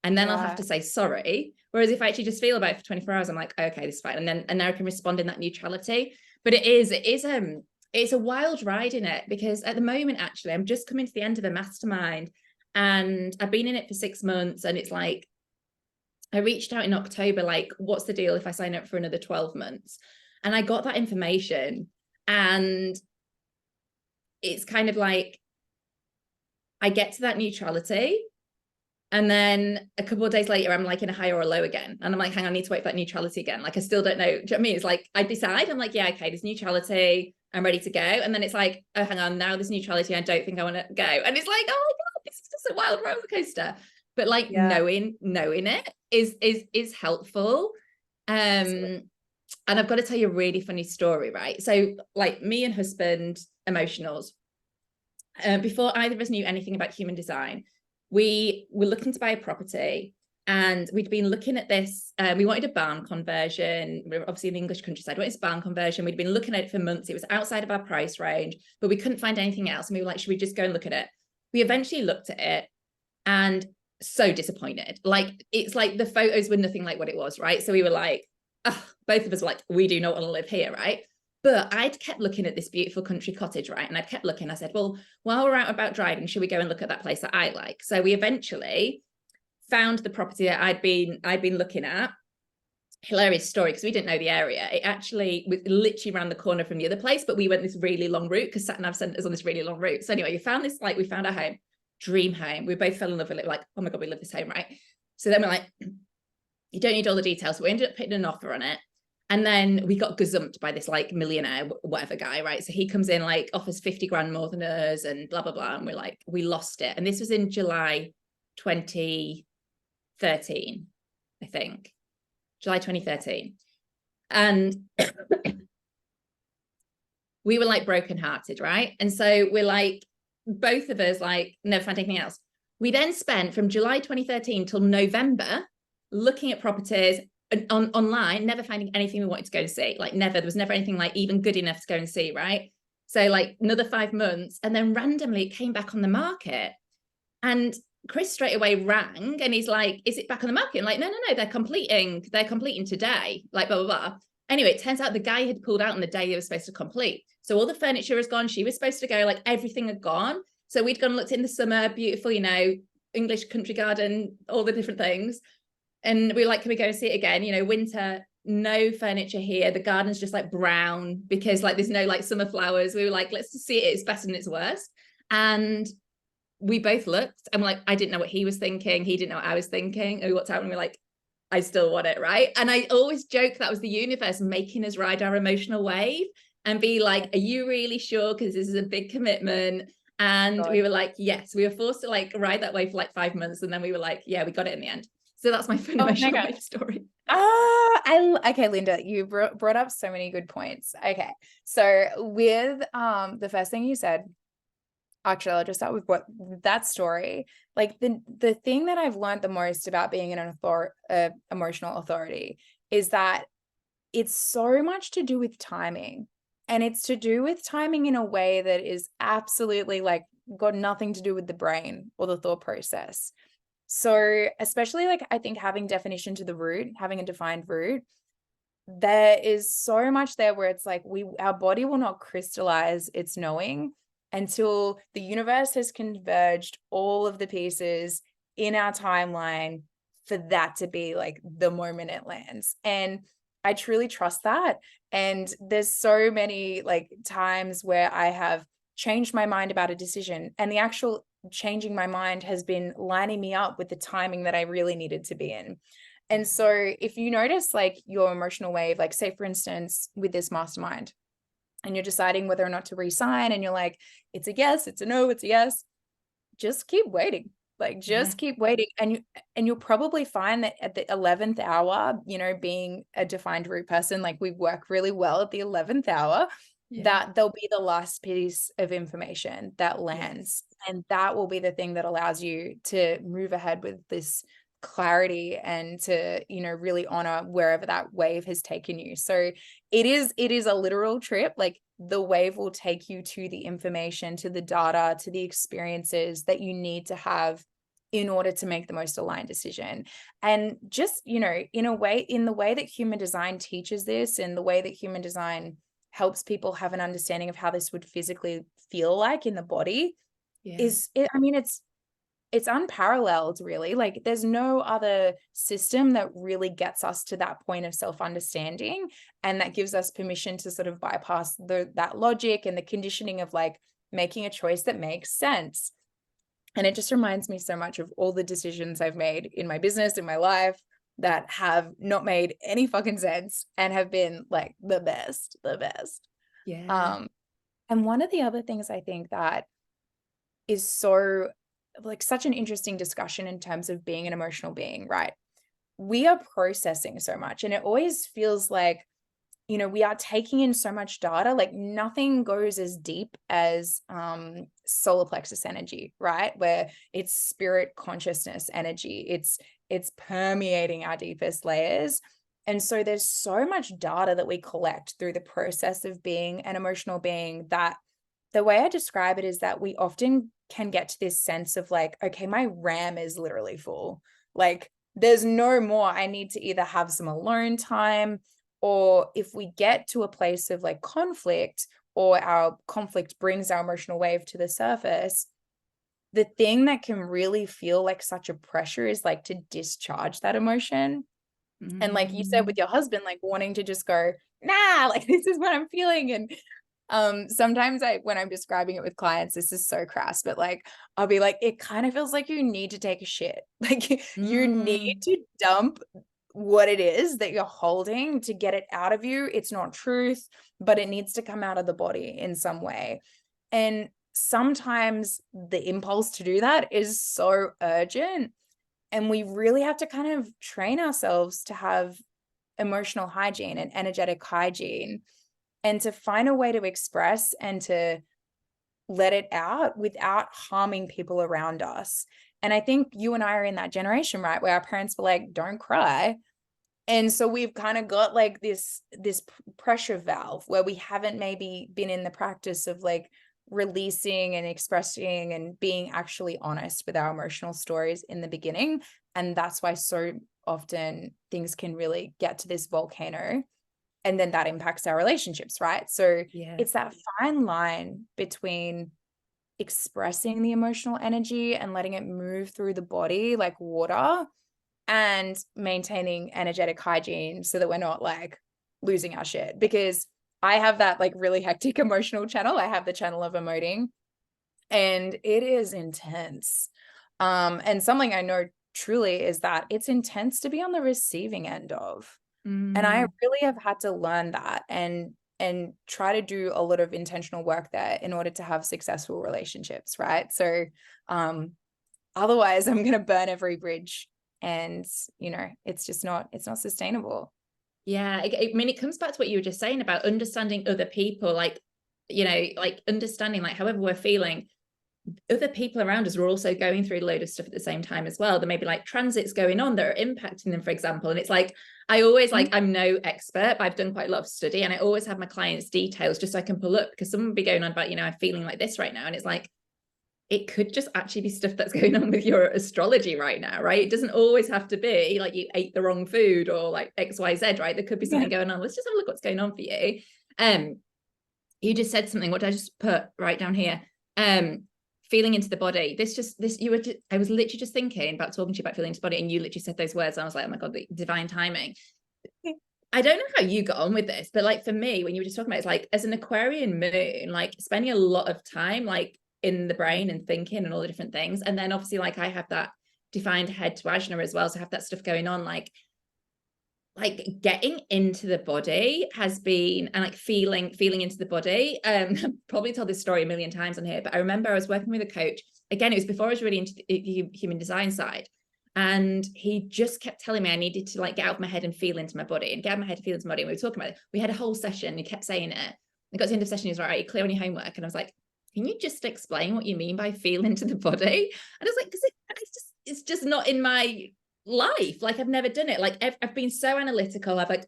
And then I'll have to say sorry. Whereas if I actually just feel about it for 24 hours, I'm like, okay, this is fine. And now I can respond in that neutrality. But it's a wild ride in it, because at the moment, actually, I'm just coming to the end of a mastermind, and I've been in it for 6 months. And it's like, I reached out in October, like, what's the deal if I sign up for another 12 months? And I got that information, and it's kind of like, I get to that neutrality, and then a couple of days later, I'm like in a high or a low again. And I'm like, hang on, I need to wait for that neutrality again. Like, I still don't know. Do you know what I mean? It's like, I decide, I'm like, yeah, okay, there's neutrality. I'm ready to go. And then it's like, oh, hang on, now there's neutrality. I don't think I want to go. And it's like, oh my God, this is just a wild roller coaster. But like knowing it is helpful. And I've got to tell you a really funny story, right? So like me and husband, emotionals, before either of us knew anything about human design, we were looking to buy a property, and we'd been looking at this. We wanted a barn conversion. We were obviously in the English countryside. We wanted a barn conversion. We'd been looking at it for months. It was outside of our price range, but we couldn't find anything else. And we were like, should we just go and look at it? We eventually looked at it, and so disappointed. Like, it's like the photos were nothing like what it was, right? So we were like, oh, both of us were like, we do not want to live here, right? But I'd kept looking at this beautiful country cottage, right? And I'd kept looking. I said, well, while we're out about driving, should we go and look at that place that I like? So we eventually found the property that I'd been looking at. Hilarious story, because we didn't know the area. It actually was literally around the corner from the other place, but we went this really long route because sat nav sent us on this really long route. So anyway, we found our home, dream home. We both fell in love with it. Like, oh my God, we love this home, right? So then we're like, you don't need all the details. So we ended up putting an offer on it. And then we got gazumped by this like millionaire, whatever guy, right? So he comes in, like offers 50 grand more than us and blah, blah, blah. And we're like, we lost it. And this was in July 2013, I think. July 2013. And we were like brokenhearted, right? And so we're like, both of us like never found anything else. We then spent from July 2013 till November looking at properties online, never finding anything we wanted to go and see. Like never, there was never anything like even good enough to go and see, right? So like another 5 months, and then randomly it came back on the market. And Chris straight away rang and he's like, is it back on the market? And like, no, they're completing today, like blah, blah, blah. Anyway, it turns out the guy had pulled out on the day he was supposed to complete. So all the furniture was gone. She was supposed to go, like everything had gone. So we'd gone and looked in the summer, beautiful, you know, English country garden, all the different things. And we were like, can we go and see it again? You know, winter, no furniture here. The garden's just like brown because like there's no like summer flowers. We were like, let's just see it. It's better than it's worst. And we both looked and we're like, I didn't know what he was thinking. He didn't know what I was thinking. And we walked out and we're like, I still want it, right? And I always joke that was the universe making us ride our emotional wave and be like, are you really sure? Because this is a big commitment. And we were like, yes, we were forced to like ride that wave for like 5 months. And then we were like, yeah, we got it in the end. So that's my fun emotional wave story. Okay, Lynda, you brought up so many good points. Okay, so with the first thing you said, actually, I'll just start with that story. Like the thing that I've learned the most about being an emotional authority is that it's so much to do with timing, and it's to do with timing in a way that is absolutely like got nothing to do with the brain or the thought process. So especially like, I think having definition to the root, having a defined root, there is so much there where it's like our body will not crystallize its knowing until the universe has converged all of the pieces in our timeline for that to be like the moment it lands. And I truly trust that. And there's so many like times where I have changed my mind about a decision, and the actual changing my mind has been lining me up with the timing that I really needed to be in. And so if you notice like your emotional wave, like say for instance, with this mastermind, and you're deciding whether or not to re-sign, and you're like, it's a yes, it's a no, it's a yes, just keep waiting. Like just keep waiting. And you'll probably find that at the 11th hour, you know, being a defined root person, like we work really well at the 11th hour, that there'll be the last piece of information that lands. And that will be the thing that allows you to move ahead with this clarity and to, you know, really honor wherever that wave has taken you. So it is a literal trip. Like the wave will take you to the information, to the data, to the experiences that you need to have in order to make the most aligned decision. And just, you know, in the way that human design teaches this, and the way that human design helps people have an understanding of how this would physically feel like in the body, it's unparalleled, really. Like there's no other system that really gets us to that point of self-understanding, and that gives us permission to sort of bypass that logic and the conditioning of like making a choice that makes sense. And it just reminds me so much of all the decisions I've made in my business, in my life, that have not made any fucking sense and have been like the best. And one of the other things I think that is so like such an interesting discussion in terms of being an emotional being, right? We are processing so much, and it always feels like, you know, we are taking in so much data. Like nothing goes as deep as solar plexus energy, right? Where it's spirit consciousness energy. It's permeating our deepest layers. And so there's so much data that we collect through the process of being an emotional being, that the way I describe it is that we often can get to this sense of like, okay, my RAM is literally full. Like there's no more. I need to either have some alone time, or if we get to a place of like conflict, or our conflict brings our emotional wave to the surface, the thing that can really feel like such a pressure is like to discharge that emotion. And like you said with your husband, like wanting to just go, nah, like this is what I'm feeling. And sometimes when I'm describing it with clients, this is so crass, but like I'll be like, it kind of feels like you need to take a shit. Like you need to dump what it is that you're holding to get it out of you. It's not truth, but it needs to come out of the body in some way. And sometimes the impulse to do that is so urgent, and we really have to kind of train ourselves to have emotional hygiene and energetic hygiene, and to find a way to express and to let it out without harming people around us. And I think you and I are in that generation, right, where our parents were like, don't cry. And so we've kind of got like this pressure valve where we haven't maybe been in the practice of like releasing and expressing and being actually honest with our emotional stories in the beginning. And that's why so often things can really get to this volcano, and then that impacts our relationships, right? So it's that fine line between expressing the emotional energy and letting it move through the body like water, and maintaining energetic hygiene so that we're not like losing our shit. Because I have that like really hectic emotional channel. I have the channel of emoting, and it is intense. And something I know truly is that it's intense to be on the receiving end of. And I really have had to learn that and try to do a lot of intentional work there in order to have successful relationships, right? So otherwise I'm going to burn every bridge, and it's not sustainable. Yeah, I mean, it comes back to what you were just saying about understanding other people, like, like understanding, like, however we're feeling, other people around us are also going through a load of stuff at the same time as well. There may be like transits going on that are impacting them, for example. And it's like, I always like, I'm no expert, but I've done quite a lot of study, and I always have my clients' details just so I can pull up, because someone would be going on about, I'm feeling like this right now. And it's like, it could just actually be stuff that's going on with your astrology right now, right? It doesn't always have to be like you ate the wrong food or like XYZ, right? There could be something going on. Let's just have a look what's going on for you. You just said something. What did I just put right down here? Feeling into the body. I was literally just thinking about talking to you about feeling into the body, and you literally said those words. And I was like, oh my God, the divine timing. I don't know how you got on with this, but like for me, when you were just talking about it, it's like as an Aquarian moon, like spending a lot of time like in the brain and thinking and all the different things. And then obviously like I have that defined head to Ajna as well. So I have that stuff going on, like getting into the body has been, and like feeling into the body. I've probably told this story a million times on here, but I remember I was working with a coach. Again, it was before I was really into the human design side. And he just kept telling me I needed to like get out of my head and feel into my body, and get out of my head and feel into my body. And we were talking about it. We had a whole session. He kept saying it. I got to the end of the session. He was like, all right, clear on your homework. And I was like, can you just explain what you mean by feel into the body? And I was like, because it's just not in my life. Like I've never done it. Like I've been so analytical. I've like,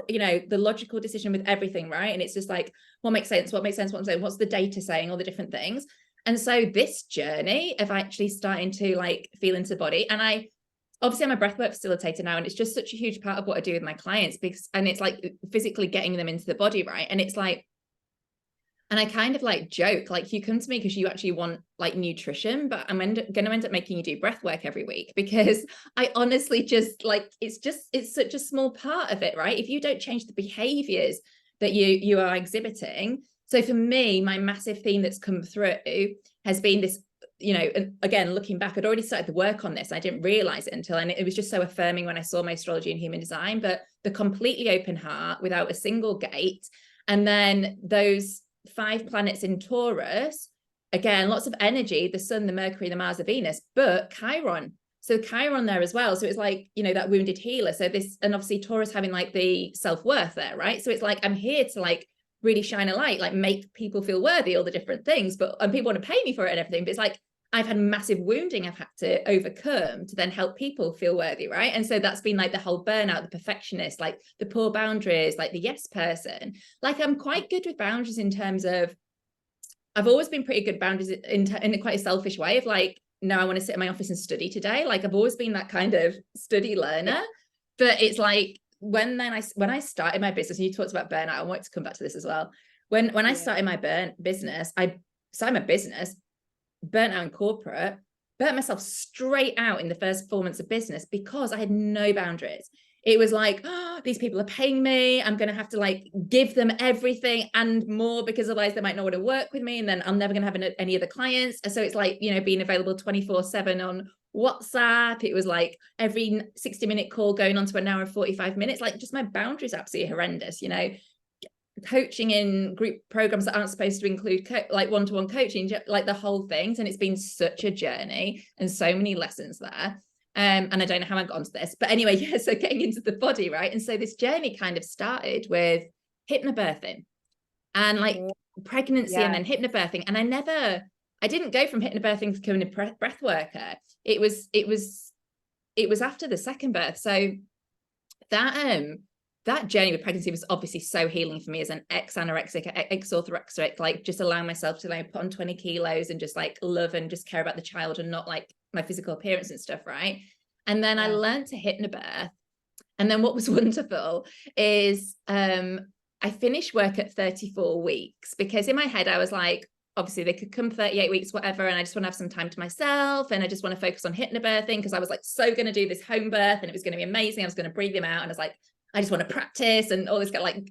the logical decision with everything, right? And it's just like, what makes sense? What's the data saying? All the different things. And so this journey of actually starting to like feel into the body, and obviously I'm a breathwork facilitator now, and it's just such a huge part of what I do with my clients, and it's like physically getting them into the body, right? And it's like, and I kind of like joke, like you come to me because you actually want like nutrition, but I'm going to end up making you do breath work every week, because I honestly just like, it's such a small part of it, right? If you don't change the behaviors that you are exhibiting. So for me, my massive theme that's come through has been this, again, looking back, I'd already started the work on this. I didn't realize it until, and it was just so affirming when I saw my astrology and human design, but the completely open heart without a single gate. And then those 5 planets in Taurus, again, lots of energy, the sun, the Mercury, the Mars, the Venus, but Chiron. So Chiron there as well. So it's like, that wounded healer. So this, and obviously Taurus having like the self-worth there, right? So it's like, I'm here to like really shine a light, like make people feel worthy, all the different things, and people want to pay me for it and everything. But it's like, I've had massive wounding I've had to overcome to then help people feel worthy, right? And so that's been like the whole burnout, the perfectionist, like the poor boundaries, like the yes person. Like I'm quite good with boundaries in terms of, I've always been pretty good boundaries in a quite a selfish way of like, no, I want to sit in my office and study today. Like I've always been that kind of study learner, but it's like when I started my business, and you talked about burnout, I want to come back to this as well. When I started my business, burnt out in corporate, burnt myself straight out in the first 4 months of business because I had no boundaries. It was like, oh, these people are paying me. I'm going to have to like give them everything and more, because otherwise they might not want to work with me. And then I'm never going to have any other clients. So it's like, you know, being available 24/7 on WhatsApp. It was like every 60-minute call going on to an hour and 45 minutes. Like, just my boundaries absolutely horrendous, you know, coaching in group programs that aren't supposed to include like one-to-one coaching, like the whole things. And it's been such a journey and so many lessons there. And I don't know how I got onto this, but anyway, yeah, so getting into the body, right? And so this journey kind of started with hypnobirthing and like pregnancy, and then hypnobirthing. And I didn't go from hypnobirthing to becoming a breath worker. It was after the second birth. So that journey with pregnancy was obviously so healing for me as an ex-anorexic, ex-orthorexic, like just allowing myself to like put on 20 kilos and just like love and just care about the child and not like my physical appearance and stuff, right? And then I learned to hypnobirth. And then what was wonderful is I finished work at 34 weeks, because in my head I was like, obviously they could come 38 weeks, whatever, and I just want to have some time to myself, and I just want to focus on hypnobirthing, because I was like so going to do this home birth and it was going to be amazing. I was going to breathe them out, and I was like, I just want to practice and all this, like,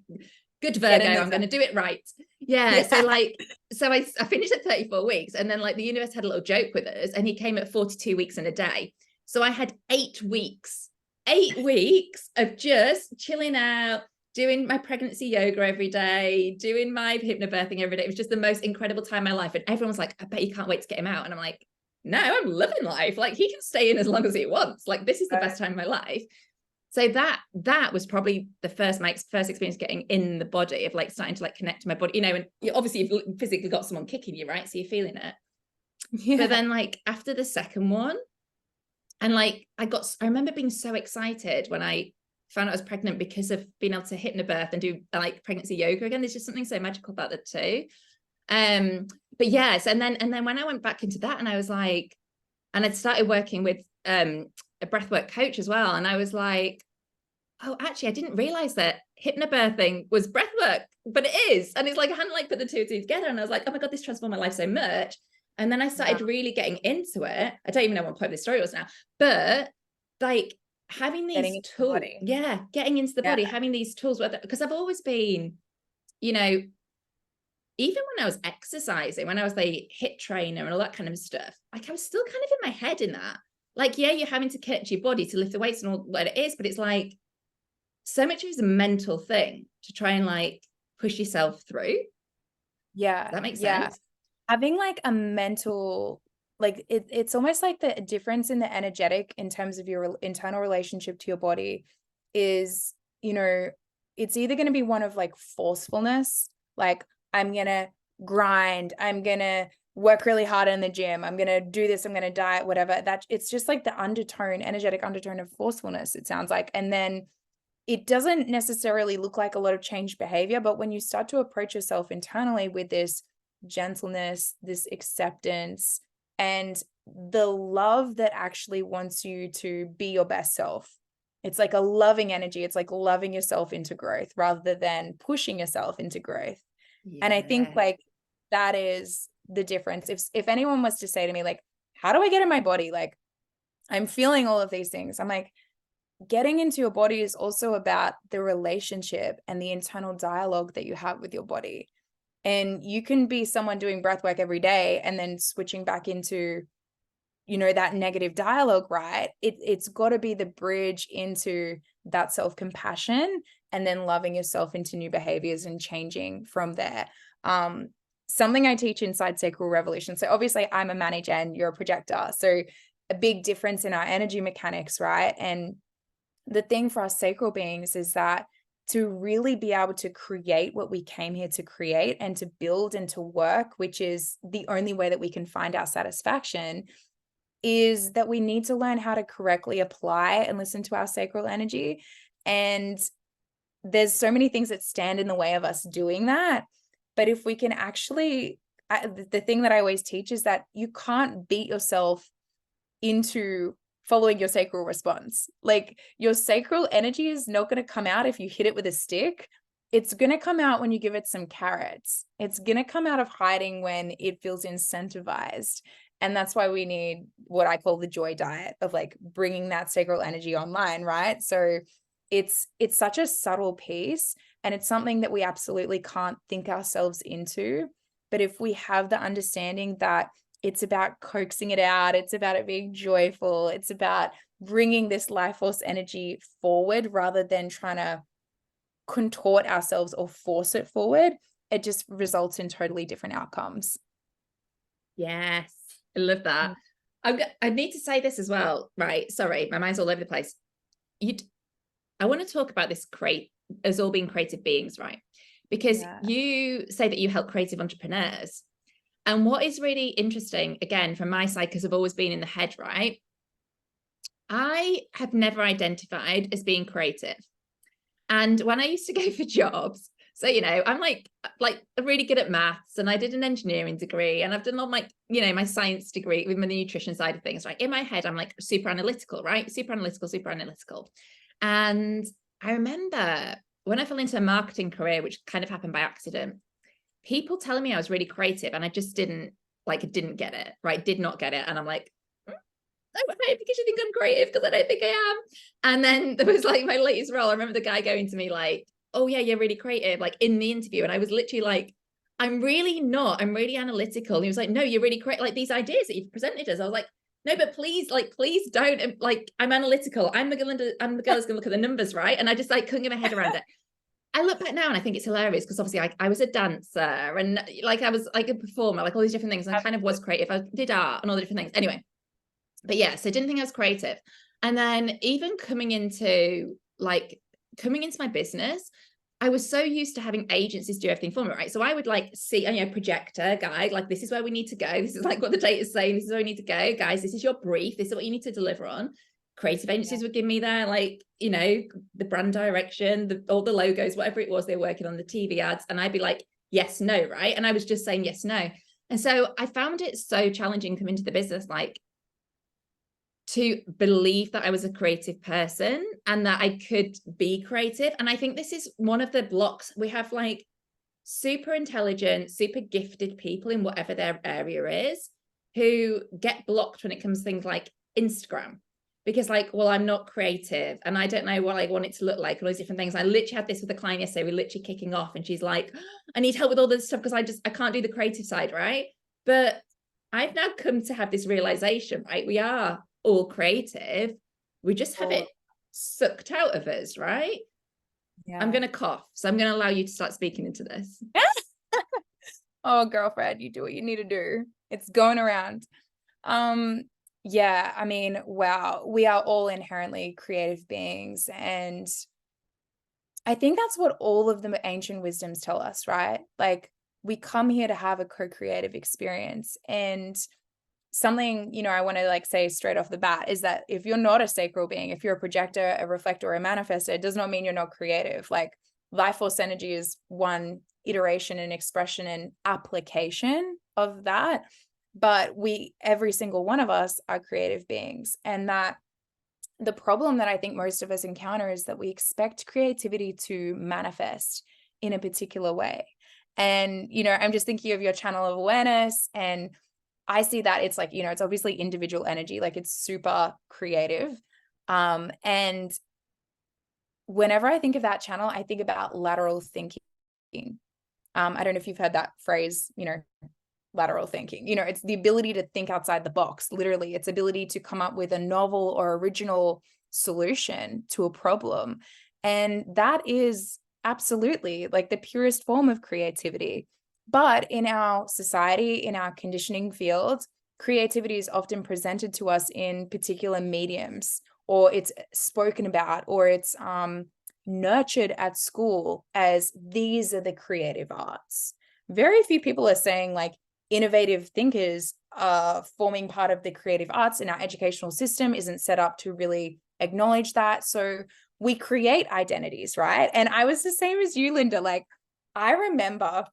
good Virgo, I'm going to do it right. Yeah. So I finished at 34 weeks, and then like the universe had a little joke with us, and he came at 42 weeks and a day. So I had 8 weeks of just chilling out, doing my pregnancy yoga every day, doing my hypnobirthing every day. It was just the most incredible time of my life. And everyone was like, I bet you can't wait to get him out. And I'm like, no, I'm loving life. Like, he can stay in as long as he wants. Like, this is the best time of my life. So that was probably my first experience getting in the body, of like starting to like connect to my body, you know, and obviously you've physically got someone kicking you, right? So you're feeling it. Yeah. But then like after the second one, and like I remember being so excited when I found out I was pregnant, because of being able to hypnobirth and do like pregnancy yoga again. There's just something so magical about that too. But yes, and then when I went back into that, and I was like, and I'd started working with a breathwork coach as well, and I was like, oh, actually I didn't realize that hypnobirthing was breathwork, but it is. And it's like I hadn't like put the two together, and I was like, oh my god, this transformed my life so much. And then I started really getting into it. I don't even know what point this story was now, but like having these tools, getting into the body, having these tools, because I've always been, you know, even when I was exercising, when I was the HIIT trainer and all that kind of stuff, like I was still kind of in my head in that. Like, yeah, you're having to catch your body to lift the weights and all what it is, but it's like so much of it is a mental thing to try and like push yourself through. Yeah. That makes sense. Having like a mental, like it's almost like the difference in the energetic in terms of your internal relationship to your body is, you know, it's either going to be one of like forcefulness, like I'm going to grind, I'm going to work really hard in the gym, I'm going to do this, I'm going to diet, whatever. That it's just like the energetic undertone of forcefulness, it sounds like. And then it doesn't necessarily look like a lot of changed behavior, but when you start to approach yourself internally with this gentleness, this acceptance, and the love that actually wants you to be your best self, it's like a loving energy. It's like loving yourself into growth rather than pushing yourself into growth. And I think like that is the difference. If anyone was to say to me, like, how do I get in my body? Like, I'm feeling all of these things. I'm like, getting into your body is also about the relationship and the internal dialogue that you have with your body. And you can be someone doing breath work every day and then switching back into, you know, that negative dialogue, right? It's got to be the bridge into that self-compassion and then loving yourself into new behaviors and changing from there. Something I teach inside Sacral Revolution. So obviously I'm a manager and you're a projector. So a big difference in our energy mechanics, right? And the thing for us sacral beings is that to really be able to create what we came here to create and to build and to work, which is the only way that we can find our satisfaction, is that we need to learn how to correctly apply and listen to our sacral energy. And there's so many things that stand in the way of us doing that. But if we can actually, the thing that I always teach is that you can't beat yourself into following your sacral response. Like your sacral energy is not going to come out if you hit it with a stick. It's going to come out when you give it some carrots. It's going to come out of hiding when it feels incentivized. And that's why we need what I call the joy diet of like bringing that sacral energy online, right? So it's such a subtle piece, and it's something that we absolutely can't think ourselves into. But if we have the understanding that it's about coaxing it out, it's about it being joyful, it's about bringing this life force energy forward rather than trying to contort ourselves or force it forward, it just results in totally different outcomes. Yes, I love that. I need to say this as well, right? Sorry, my mind's all over the place. I want to talk about this as all being creative beings, right? Because you say that you help creative entrepreneurs. And what is really interesting, again, from my side, because I've always been in the head, right? I have never identified as being creative. And when I used to go for jobs, so, you know, I'm like really good at maths, and I did an engineering degree, and I've done all my, you know, my science degree with my nutrition side of things, right? In my head, I'm like super analytical, right? Super analytical. And I remember when I fell into a marketing career, which kind of happened by accident, people telling me I was really creative, and I just didn't get it, right? Did not get it. And I'm like, no, because you think I'm creative, because I don't think I am. And then there was like my latest role. I remember the guy going to me like, oh yeah, you're really creative, like in the interview. And I was literally like, I'm really not, I'm really analytical. And he was like, no, you're really like these ideas that you've presented us. I was like, no, but please don't. And like, I'm analytical. I'm the girl that's gonna look at the numbers, right? And I just like couldn't get my head around it. I look back now and I think it's hilarious, because obviously I was a dancer, and like I was like a performer, like all these different things. And I kind of was creative. I did art and all the different things. Anyway, but yeah, so I didn't think I was creative. And then even coming into my business, I was so used to having agencies do everything for me, right? So I would like see, you know, projector guide, like this is where we need to go. This is like what the data is saying. This is where we need to go. Guys, this is your brief. This is what you need to deliver on. Creative agencies would give me their, like, you know, the brand direction, all the logos, whatever it was they were working on, the TV ads. And I'd be like, yes, no, right? And I was just saying yes, no. And so I found it so challenging coming into the business, like, to believe that I was a creative person and that I could be creative. And I think this is one of the blocks. We have like super intelligent, super gifted people in whatever their area is, who get blocked when it comes to things like Instagram, because like, well, I'm not creative and I don't know what I want it to look like, all those different things. I literally had this with a client yesterday. We're literally kicking off and she's like, I need help with all this stuff because I can't do the creative side, right? But I've now come to have this realization, right? We are all creative. We just have it sucked out of us, right? Yeah. I'm going to cough. So I'm going to allow you to start speaking into this. Oh, girlfriend, you do what you need to do. It's going around. Yeah, I mean, wow, we are all inherently creative beings. And I think that's what all of the ancient wisdoms tell us, right? Like, we come here to have a co-creative experience. And something, you know, I want to like say straight off the bat is that if you're not a sacral being, if you're a projector, a reflector, or a manifestor, it does not mean you're not creative. Like, life force energy is one iteration and expression and application of that. But every single one of us are creative beings. And that the problem that I think most of us encounter is that we expect creativity to manifest in a particular way. And, you know, I'm just thinking of your channel of awareness, and I see that it's like, you know, it's obviously individual energy, like it's super creative. And whenever I think of that channel, I think about lateral thinking. I don't know if you've heard that phrase, you know, lateral thinking. You know, it's the ability to think outside the box. Literally, it's ability to come up with a novel or original solution to a problem. And that is absolutely like the purest form of creativity. But in our society, in our conditioning field, creativity is often presented to us in particular mediums, or it's spoken about, or it's nurtured at school as these are the creative arts. Very few people are saying like innovative thinkers are forming part of the creative arts, and our educational system isn't set up to really acknowledge that. So we create identities, right? And I was the same as you, Lynda. Like, I remember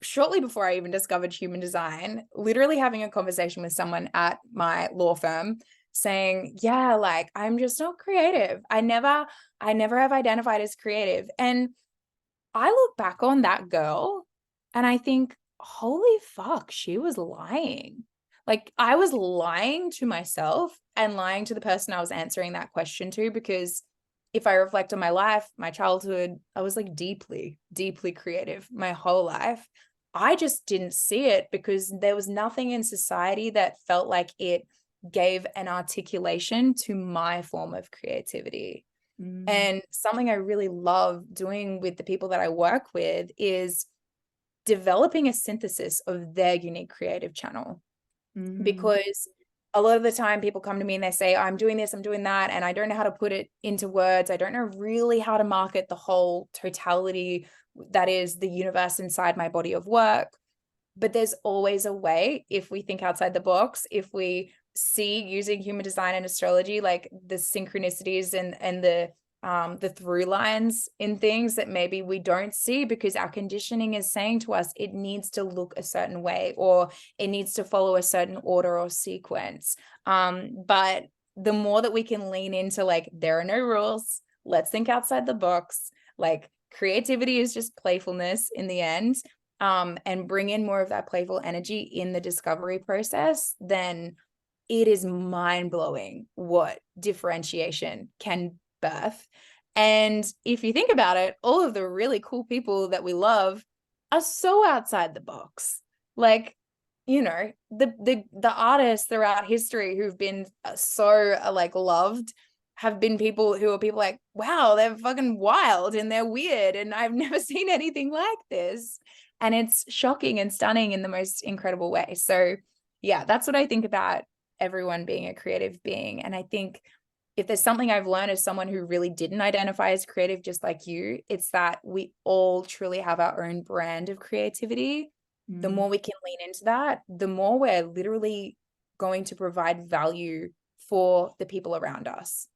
shortly before I even discovered human design, literally having a conversation with someone at my law firm saying, yeah, like, I'm just not creative. I never have identified as creative. And I look back on that girl and I think, holy fuck, she was lying. Like, I was lying to myself and lying to the person I was answering that question to, because if I reflect on my life, my childhood, I was like deeply, deeply creative my whole life. I just didn't see it because there was nothing in society that felt like it gave an articulation to my form of creativity. And something I really love doing with the people that I work with is developing a synthesis of their unique creative channel. Because a lot of the time people come to me and they say, I'm doing this, I'm doing that, and I don't know how to put it into words. I don't know really how to market the whole totality that is the universe inside my body of work. But there's always a way, if we think outside the box, if we see using human design and astrology, like the synchronicities and the through lines in things that maybe we don't see because our conditioning is saying to us it needs to look a certain way, or it needs to follow a certain order or sequence. But the more that we can lean into, like, there are no rules, let's think outside the box, like creativity is just playfulness in the end, and bring in more of that playful energy in the discovery process, then it is mind-blowing what differentiation can birth. And if you think about it, all of the really cool people that we love are so outside the box. Like, you know, the artists throughout history who've been so like loved have been people who are people like, wow, they're fucking wild and they're weird and I've never seen anything like this. And it's shocking and stunning in the most incredible way. So yeah, that's what I think about everyone being a creative being. And I think if there's something I've learned as someone who really didn't identify as creative, just like you, it's that we all truly have our own brand of creativity. The more we can lean into that, the more we're literally going to provide value for the people around us.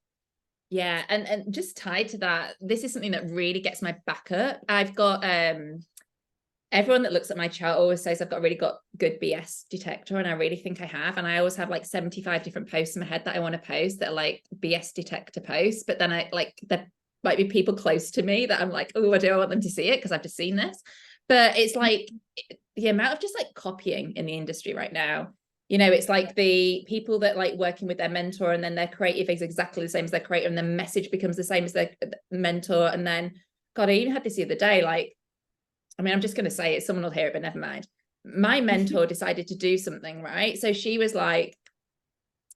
Yeah, and just tied to that, this is something that really gets my back up. I've got everyone that looks at my chart always says I've got good BS detector, and I really think I have. And I always have like 75 different posts in my head that I want to post that are like BS detector posts. But then I like, there might be people close to me that I'm like, oh, I don't want them to see it because I've just seen this. But it's like the amount of just like copying in the industry right now. You know, it's like the people that like working with their mentor, and then their creative is exactly the same as their creator, and the message becomes the same as their mentor. And then, God, I even had this the other day, like, I mean, I'm just going to say it, someone will hear it, but never mind. My mentor decided to do something, right? So she was like,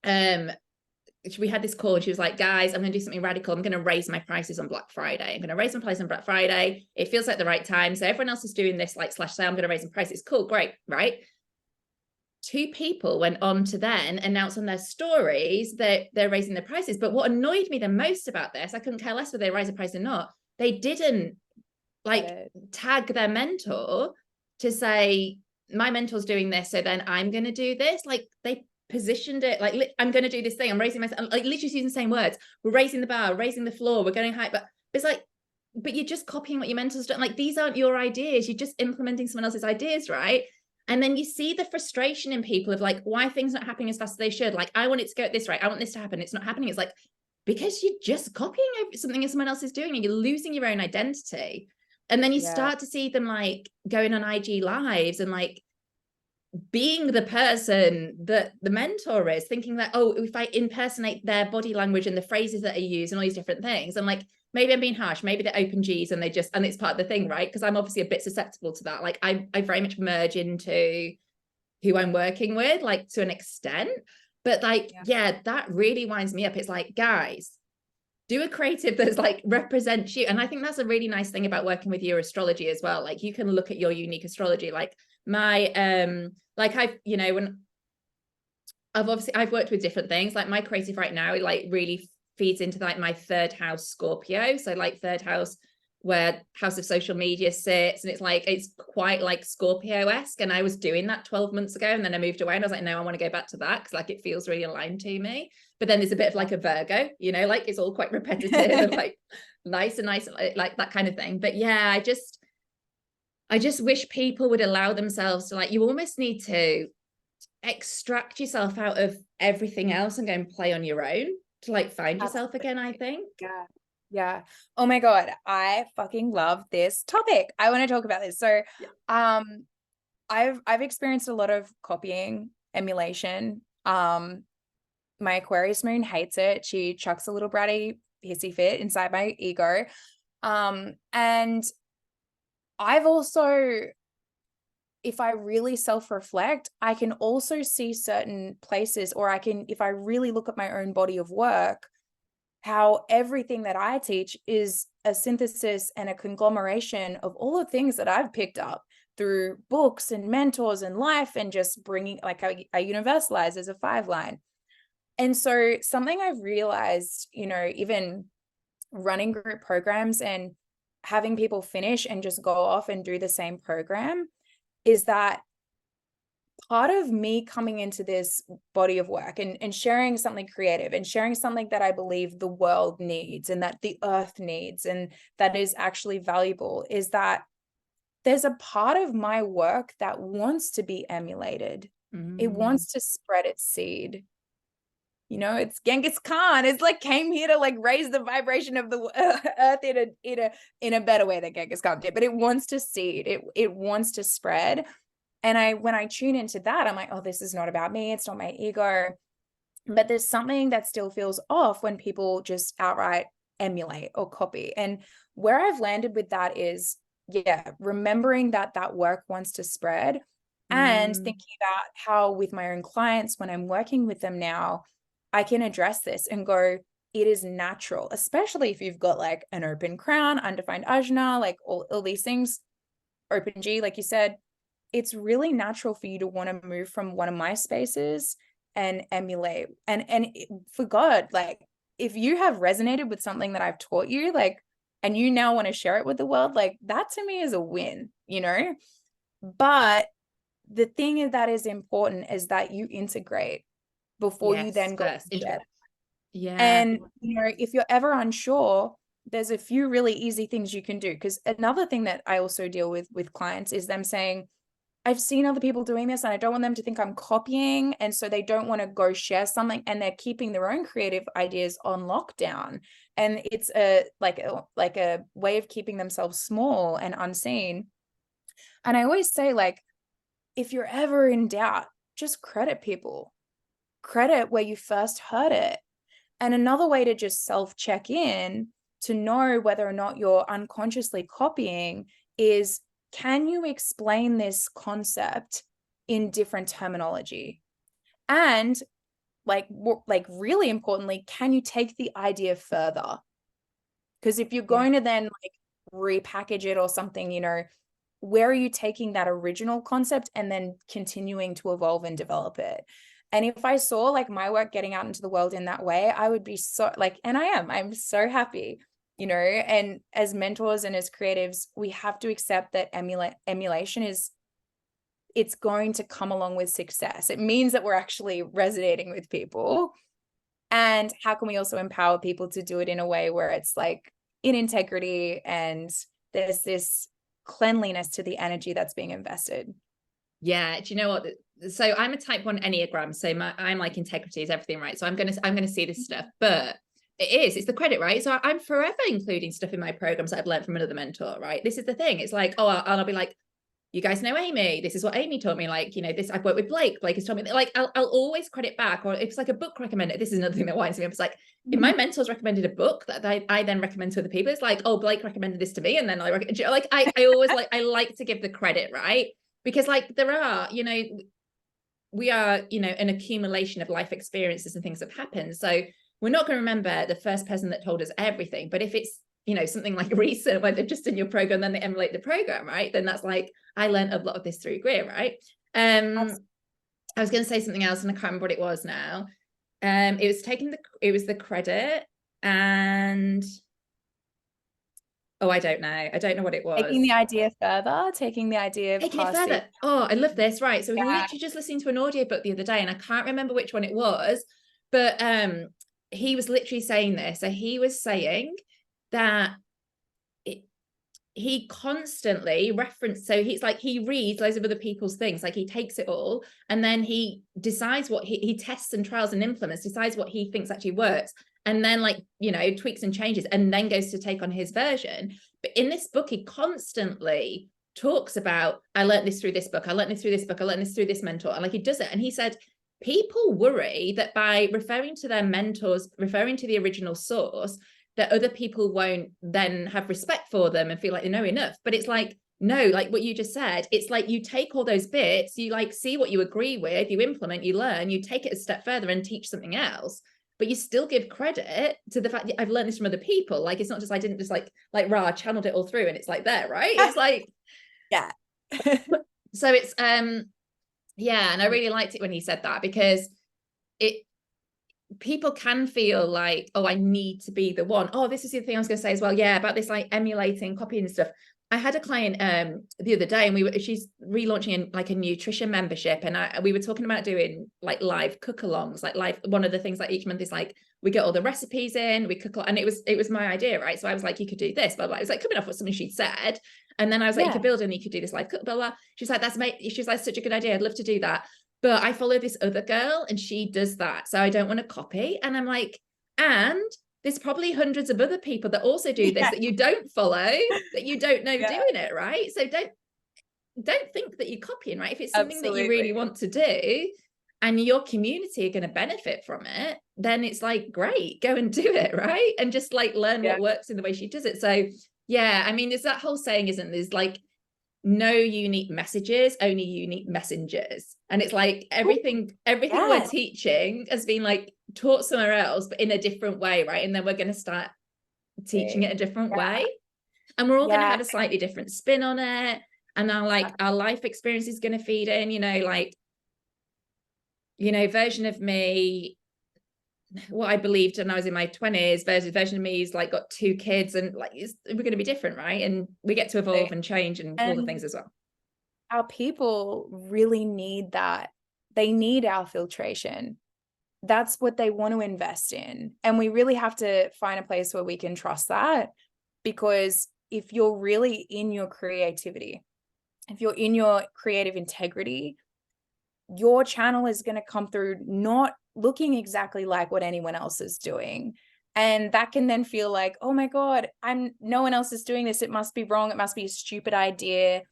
we had this call and she was like, guys, I'm going to do something radical. I'm going to raise my prices on Black Friday. I'm going to raise my prices on Black Friday. It feels like the right time. So everyone else is doing this, like, slash say, I'm going to raise my prices. Cool, great, right? 2 people went on to then announce on their stories that they're raising their prices. But what annoyed me the most about this, I couldn't care less whether they raise a price or not. They didn't like tag their mentor to say, my mentor's doing this, so then I'm going to do this. Like, they positioned it like, I'm going to do this thing, I'm raising my, like, literally using the same words, we're raising the bar, raising the floor, we're going high. But it's like, but you're just copying what your mentor's done. Like, these aren't your ideas, you're just implementing someone else's ideas, right? And then you see the frustration in people of like, why things not happening as fast as they should. Like, I want it to go at this rate, I want this to happen, it's not happening. It's like, because you're just copying something that someone else is doing and you're losing your own identity. And then you start to see them like going on IG lives and like being the person that the mentor is, thinking that, oh, if I impersonate their body language and the phrases that I use and all these different things, I'm like, maybe I'm being harsh, maybe they're open G's and and it's part of the thing, right? Because I'm obviously a bit susceptible to that. Like, I very much merge into who I'm working with, like, to an extent. But like, yeah, that really winds me up. It's like, guys, do a creative that's like represents you. And I think that's a really nice thing about working with your astrology as well. Like, you can look at your unique astrology. Like my like I've, you know, when I've worked with different things, like my creative right now, it like really feeds into like my 3rd house Scorpio. So like 3rd house, where house of social media sits, and it's like, it's quite like Scorpio-esque. And I was doing that 12 months ago, and then I moved away and I was like, no, I want to go back to that because like it feels really aligned to me. But then there's a bit of like a Virgo, you know, like it's all quite repetitive and like nice, like that kind of thing. But yeah, I just wish people would allow themselves to, like, you almost need to extract yourself out of everything else and go and play on your own to like find yourself Absolutely. again, I think. Yeah. Yeah. Oh my God. I fucking love this topic. I want to talk about this. So, I've experienced a lot of copying, emulation. My Aquarius moon hates it. She chucks a little bratty hissy fit inside my ego. And I've also, if I really self-reflect, I can also see certain places, or if I really look at my own body of work, how everything that I teach is a synthesis and a conglomeration of all the things that I've picked up through books and mentors and life, and just bringing, like, I universalize as a 5-line. And so something I've realized, even running group programs and having people finish and just go off and do the same program, is that part of me coming into this body of work and sharing something creative and sharing something that I believe the world needs and that the earth needs and that is actually valuable, is that there's a part of my work that wants to be emulated. It wants to spread its seed. It's Genghis Khan. It's like came here to like raise the vibration of the earth in a better way than Genghis Khan did. But it wants to seed. It wants to spread. And when I tune into that, I'm like, oh, this is not about me. It's not my ego. But there's something that still feels off when people just outright emulate or copy. And where I've landed with that is, remembering that work wants to spread, and thinking about how with my own clients, when I'm working with them now, I can address this and go, it is natural, especially if you've got like an open crown, undefined ajna, like all these things, open G, like you said. It's really natural for you to want to move from one of my spaces and emulate. And for God, like, if you have resonated with something that I've taught you, like, and you now want to share it with the world, like, that to me is a win, But the thing that is important is that you integrate before you then go share. Yeah. And, if you're ever unsure, there's a few really easy things you can do. Because another thing that I also deal with clients is them saying, I've seen other people doing this and I don't want them to think I'm copying. And so they don't want to go share something, and they're keeping their own creative ideas on lockdown. And it's like a way of keeping themselves small and unseen. And I always say, like, if you're ever in doubt, just credit people. Credit where you first heard it. And another way to just self-check in to know whether or not you're unconsciously copying is, can you explain this concept in different terminology? And like really importantly, can you take the idea further? Because if you're going to then like repackage it or something, where are you taking that original concept and then continuing to evolve and develop it? And if I saw like my work getting out into the world in that way, I would be so like, and I'm so happy, and as mentors and as creatives, we have to accept that emulation it's going to come along with success. It means that we're actually resonating with people. And how can we also empower people to do it in a way where it's like in integrity and there's this cleanliness to the energy that's being invested? Yeah. Do you know what? So I'm a type 1 Enneagram. So I'm like, integrity is everything, right? So I'm gonna see this stuff, but it's the credit, right? So I'm forever including stuff in my programs that I've learned from another mentor, right? This is the thing. It's like, I'll be like, you guys know Amy, this is what Amy taught me, like, this, I've worked with Blake has taught me, like, I'll always credit back. Or if it's like a book recommended, this is another thing that winds me up. It's like, if my mentors recommended a book that I then recommend to other people, it's like, oh, Blake recommended this to me, and then I always like, I like to give the credit, right? Because like there are, we are, an accumulation of life experiences and things that have happened. So we're not going to remember the first person that told us everything. But if it's, something like recent, where they're just in your program, then they emulate the program, right? Then that's like, I learned a lot of this through Greer, right? I was going to say something else and I can't remember what it was now. It was the credit, and I don't know what it was. Taking the idea further, taking the idea further. Oh, I love this. Right. So we were literally just listening to an audiobook the other day, and I can't remember which one it was, but he was literally saying this. So he was saying that he constantly so he's like, he reads loads of other people's things, like he takes it all and then he decides what he tests and trials and implements, decides what he thinks actually works, and then like, you know, tweaks and changes and then goes to take on his version. But in this book, he constantly talks about, I learned this through this book, I learned this through this book, I learned this through this mentor, and like he does it. And he said people worry that by referring to their mentors, referring to the original source, that other people won't then have respect for them and feel like they know enough. But it's like, no, like what you just said, it's like you take all those bits, you like see what you agree with, you implement, you learn, you take it a step further and teach something else, but you still give credit to the fact that I've learned this from other people. Like, it's not just, I didn't just like rah, channeled it all through and it's like there, right? It's like, yeah. So it's, yeah. And I really liked it when he said that, because people can feel like, oh, I need to be the one. Oh, this is the thing I was going to say as well. Yeah, about this like emulating, copying and stuff. I had a client the other day, and she's relaunching like a nutrition membership, and we were talking about doing like live cook-alongs. Like one of the things like each month is like we get all the recipes in, we cook, and it was my idea, right? So I was like, you could do this, but it was like coming off what something she'd said, and then I was like, you could build and you could do this live cook, blah blah. She's like, she's like, such a good idea. I'd love to do that. But I follow this other girl and she does that, so I don't want to copy. And I'm like, and there's probably hundreds of other people that also do this that you don't follow, that you don't know doing it, right? So don't think that you're copying, right? If it's something that you really want to do and your community are going to benefit from it, then it's like, great, go and do it, right? And just like learn what works in the way she does it. So yeah, I mean, there's that whole saying, isn't there's like no unique messages, only unique messengers. And it's like everything we're teaching has been like taught somewhere else, but in a different way, right? And then we're going to start teaching it a different way, and we're all going to have a slightly different spin on it. And now like our life experience is going to feed in, you know, like, you know, version of me, what I believed when I was in my 20s, version of me is like got 2 kids, and like we're going to be different, right? And we get to evolve and change and all the things as well. Our people really need that. They need our filtration. That's what they want to invest in. And we really have to find a place where we can trust that, because if you're really in your creativity, if you're in your creative integrity, your channel is going to come through not looking exactly like what anyone else is doing. And that can then feel like, oh my God, no one else is doing this. It must be wrong. It must be a stupid idea.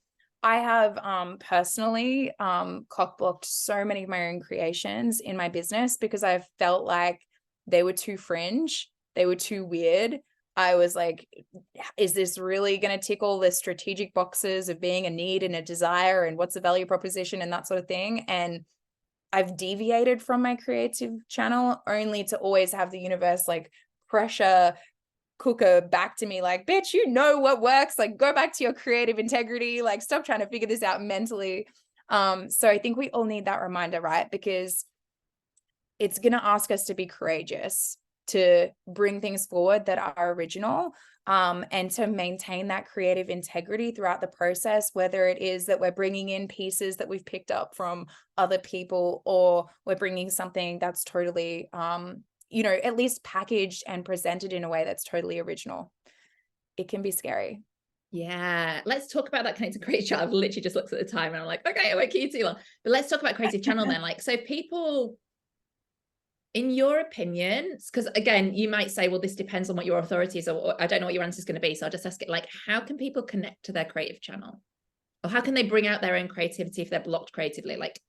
I have personally cock-blocked so many of my own creations in my business because I've felt like they were too fringe. They were too weird. I was like, is this really going to tick all the strategic boxes of being a need and a desire and what's the value proposition and that sort of thing? And I've deviated from my creative channel only to always have the universe like pressure cooker back to me like, bitch, you know what works, like go back to your creative integrity, like stop trying to figure this out mentally. So I think we all need that reminder, right? Because it's going to ask us to be courageous, to bring things forward that are original, and to maintain that creative integrity throughout the process, whether it is that we're bringing in pieces that we've picked up from other people, or we're bringing something that's totally, you know, at least packaged and presented in a way that's totally original. It can be scary. Yeah, let's talk about that connected creative channel. I've literally just looked at the time and I'm like, okay, I won't keep you too long. But let's talk about creative channel then. Like, so people, in your opinions, because again, you might say, well, this depends on what your authority is, or I don't know what your answer is going to be. So I'll just ask it, like, how can people connect to their creative channel? Or how can they bring out their own creativity if they're blocked creatively? Like,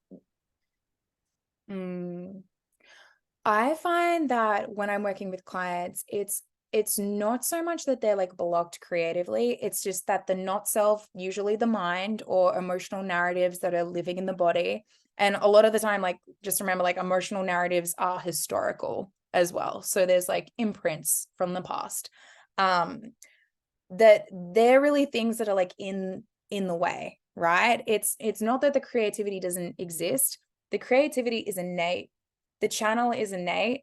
I find that when I'm working with clients, it's not so much that they're like blocked creatively. It's just that the not self, usually the mind or emotional narratives that are living in the body. And a lot of the time, like, just remember, like, emotional narratives are historical as well. So there's like imprints from the past, that they're really things that are like in the way, right? It's not that the creativity doesn't exist. The creativity is innate. The channel is innate.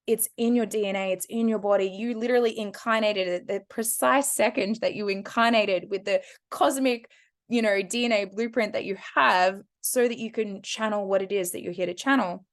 It's in your DNA. It's in your body. You literally incarnated it the precise second that you incarnated with the cosmic, you know, DNA blueprint that you have, so that you can channel what it is that you're here to channel.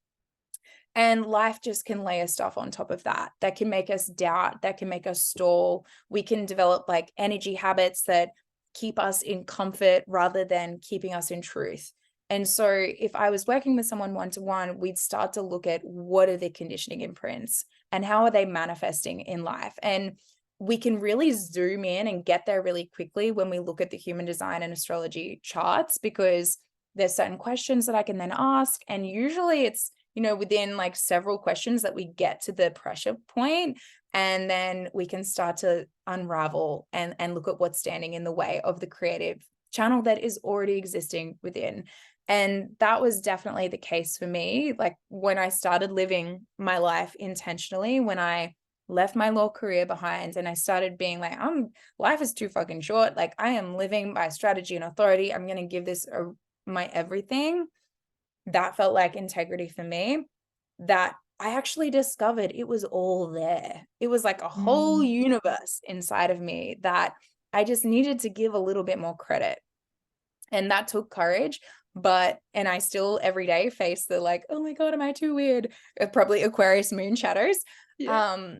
And life just can layer stuff on top of that, that can make us doubt, that can make us stall. We can develop like energy habits that keep us in comfort rather than keeping us in truth. And so if I was working with someone one-to-one, we'd start to look at what are the conditioning imprints and how are they manifesting in life. And we can really zoom in and get there really quickly when we look at the human design and astrology charts, because there's certain questions that I can then ask. And usually it's, you know, within like several questions that we get to the pressure point, and then we can start to unravel and look at what's standing in the way of the creative channel that is already existing within. And that was definitely the case for me. Like when I started living my life intentionally, when I left my law career behind and I started being like, life is too fucking short. Like I am living by strategy and authority. I'm going to give this my everything. That felt like integrity for me, that I actually discovered it was all there. It was like a whole universe inside of me that I just needed to give a little bit more credit. And that took courage. And I still every day face the like, oh my God, am I too weird? Probably Aquarius moon shadows. Yeah.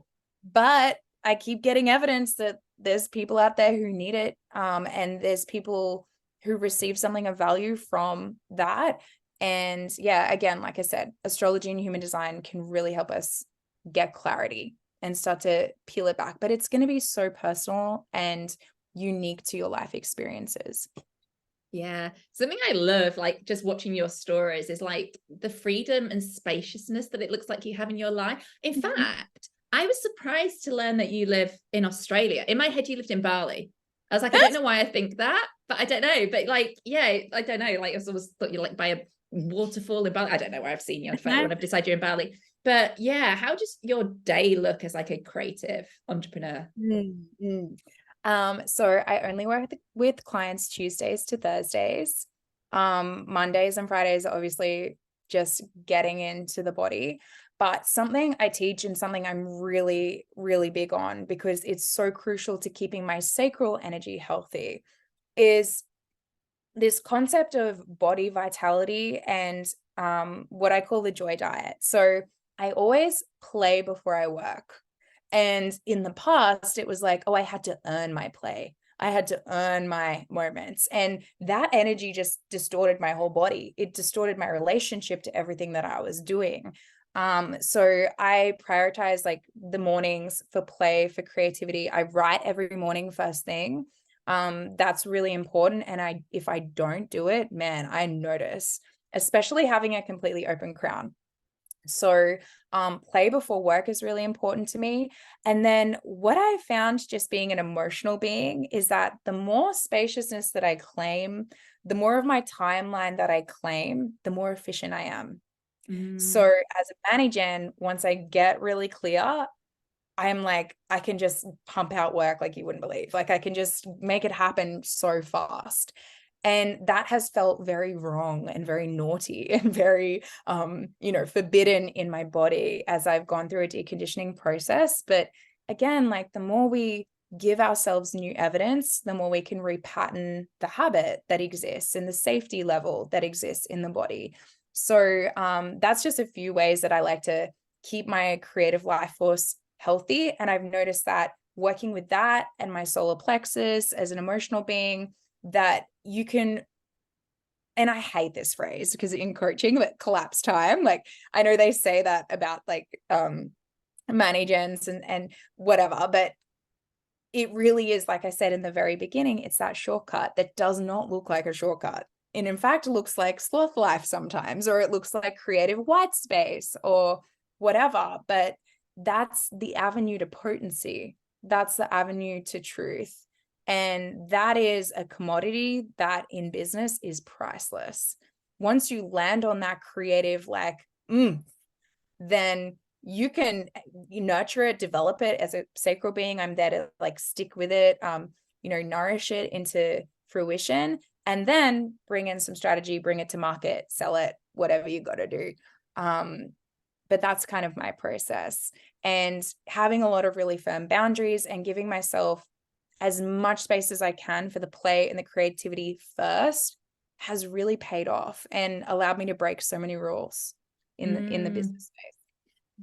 But I keep getting evidence that there's people out there who need it. And there's people who receive something of value from that. And yeah, again, like I said, astrology and human design can really help us get clarity and start to peel it back. But it's going to be so personal and unique to your life experiences. Yeah. Something I love, like just watching your stories, is like the freedom and spaciousness that it looks like you have in your life. In fact, I was surprised to learn that you live in Australia. In my head, you lived in Bali. I was like, I don't know why I think that, but I don't know. But like, yeah, I don't know. Like I always thought you like by a waterfall in Bali. I don't know where I've seen you when I've decided you're in Bali. But yeah, how does your day look as like a creative entrepreneur? So I only work with clients Tuesdays to Thursdays. Mondays and Fridays are obviously just getting into the body. But something I teach and something I'm really, really big on, because it's so crucial to keeping my sacral energy healthy, is this concept of body vitality and what I call the joy diet. So I always play before I work. And in the past, it was like, oh, I had to earn my play. I had to earn my moments. And that energy just distorted my whole body. It distorted my relationship to everything that I was doing. So I prioritize like the mornings for play, for creativity. I write every morning first thing. That's really important. And if I don't do it, man, I notice, especially having a completely open crown. So play before work is really important to me. And then what I found, just being an emotional being, is that the more spaciousness that I claim, the more of my timeline that I claim, the more efficient I am. So as a manager, once I get really clear, I'm like, I can just pump out work like you wouldn't believe. Like I can just make it happen so fast. And that has felt very wrong and very naughty and very, forbidden in my body as I've gone through a deconditioning process. But again, like the more we give ourselves new evidence, the more we can repattern the habit that exists and the safety level that exists in the body. So that's just a few ways that I like to keep my creative life force healthy. And I've noticed that working with that and my solar plexus as an emotional being, that you can, and I hate this phrase because in coaching, but collapse time, like I know they say that about like managers and whatever, but it really is, like I said in the very beginning, it's that shortcut that does not look like a shortcut. And in fact, looks like sloth life sometimes, or it looks like creative white space or whatever. But that's the avenue to potency. That's the avenue to truth. And that is a commodity that in business is priceless. Once you land on that creative, like, then you can nurture it, develop it as a sacral being. I'm there to like stick with it, nourish it into fruition, and then bring in some strategy, bring it to market, sell it, whatever you got to do. But that's kind of my process. And having a lot of really firm boundaries and giving myself as much space as I can for the play and the creativity first has really paid off and allowed me to break so many rules in the business space.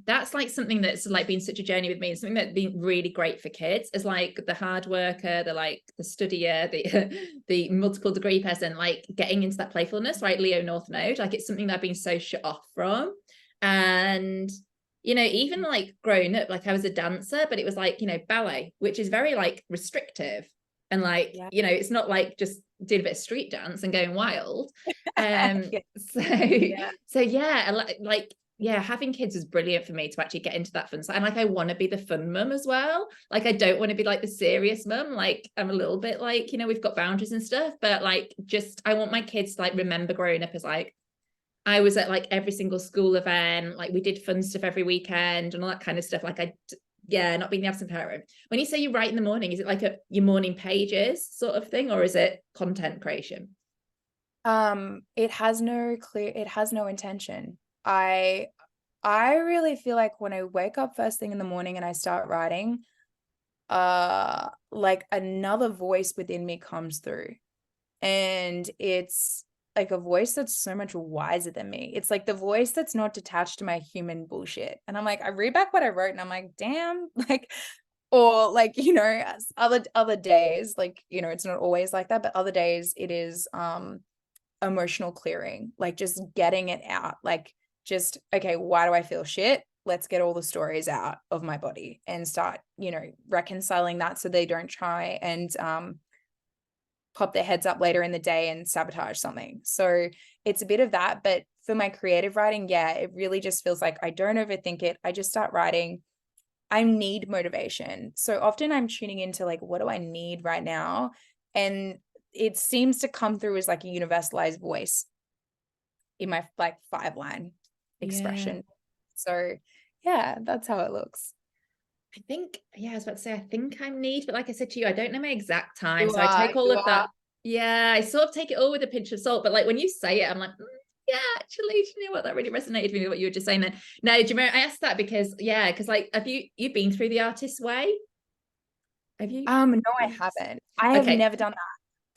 that's like something that's like been such a journey with me, and something that's been really great for kids is like the hard worker, the like the studier, the the multiple degree person, like getting into that playfulness, right? Leo North Node, like it's something that I've been so shut off from. And you know, even like growing up, like I was a dancer, but it was like, you know, ballet, which is very like restrictive, and like, Yeah. you know, it's not like just doing a bit of street dance and going wild. Yeah. So Yeah. so yeah, like yeah, having kids is brilliant for me to actually get into that fun side. And like, I want to be the fun mum as well. Like, I don't want to be like the serious mum. Like, I'm a little bit like, you know, we've got boundaries and stuff, but like, just, I want my kids to like remember growing up as like, I was at like every single school event. Like, we did fun stuff every weekend and all that kind of stuff. Like, yeah, not being the absent parent. When you say you write in the morning, is it like your morning pages sort of thing, or is it content creation? It has no intention. I really feel like when I wake up first thing in the morning and I start writing, like another voice within me comes through, and it's like a voice that's so much wiser than me. It's like the voice that's not detached to my human bullshit. And I'm like, I read back what I wrote and I'm like, damn, like, or like, you know, other days, like, you know, it's not always like that, but other days it is emotional clearing, like just getting it out, like just, okay, why do I feel shit? Let's get all the stories out of my body and start, you know, reconciling that so they don't try and pop their heads up later in the day and sabotage something. So it's a bit of that. But for my creative writing, yeah, it really just feels like I don't overthink it. I just start writing. I need motivation. So often I'm tuning into like, what do I need right now? And it seems to come through as like a universalized voice in my like 5-line Yeah. expression. So yeah, that's how it looks. I think, yeah, I was about to say, I think I'm need, but like I said to you, I don't know my exact time. You So I are, take all you of that. are. Yeah, I sort of take it all with a pinch of salt. But like when you say it, I'm like, yeah, actually, do you know what? That really resonated with me, what you were just saying then. No, do you remember I asked that because, yeah, because like, have you been through the artist's way? Have you? No, I haven't. I have Okay. never done that.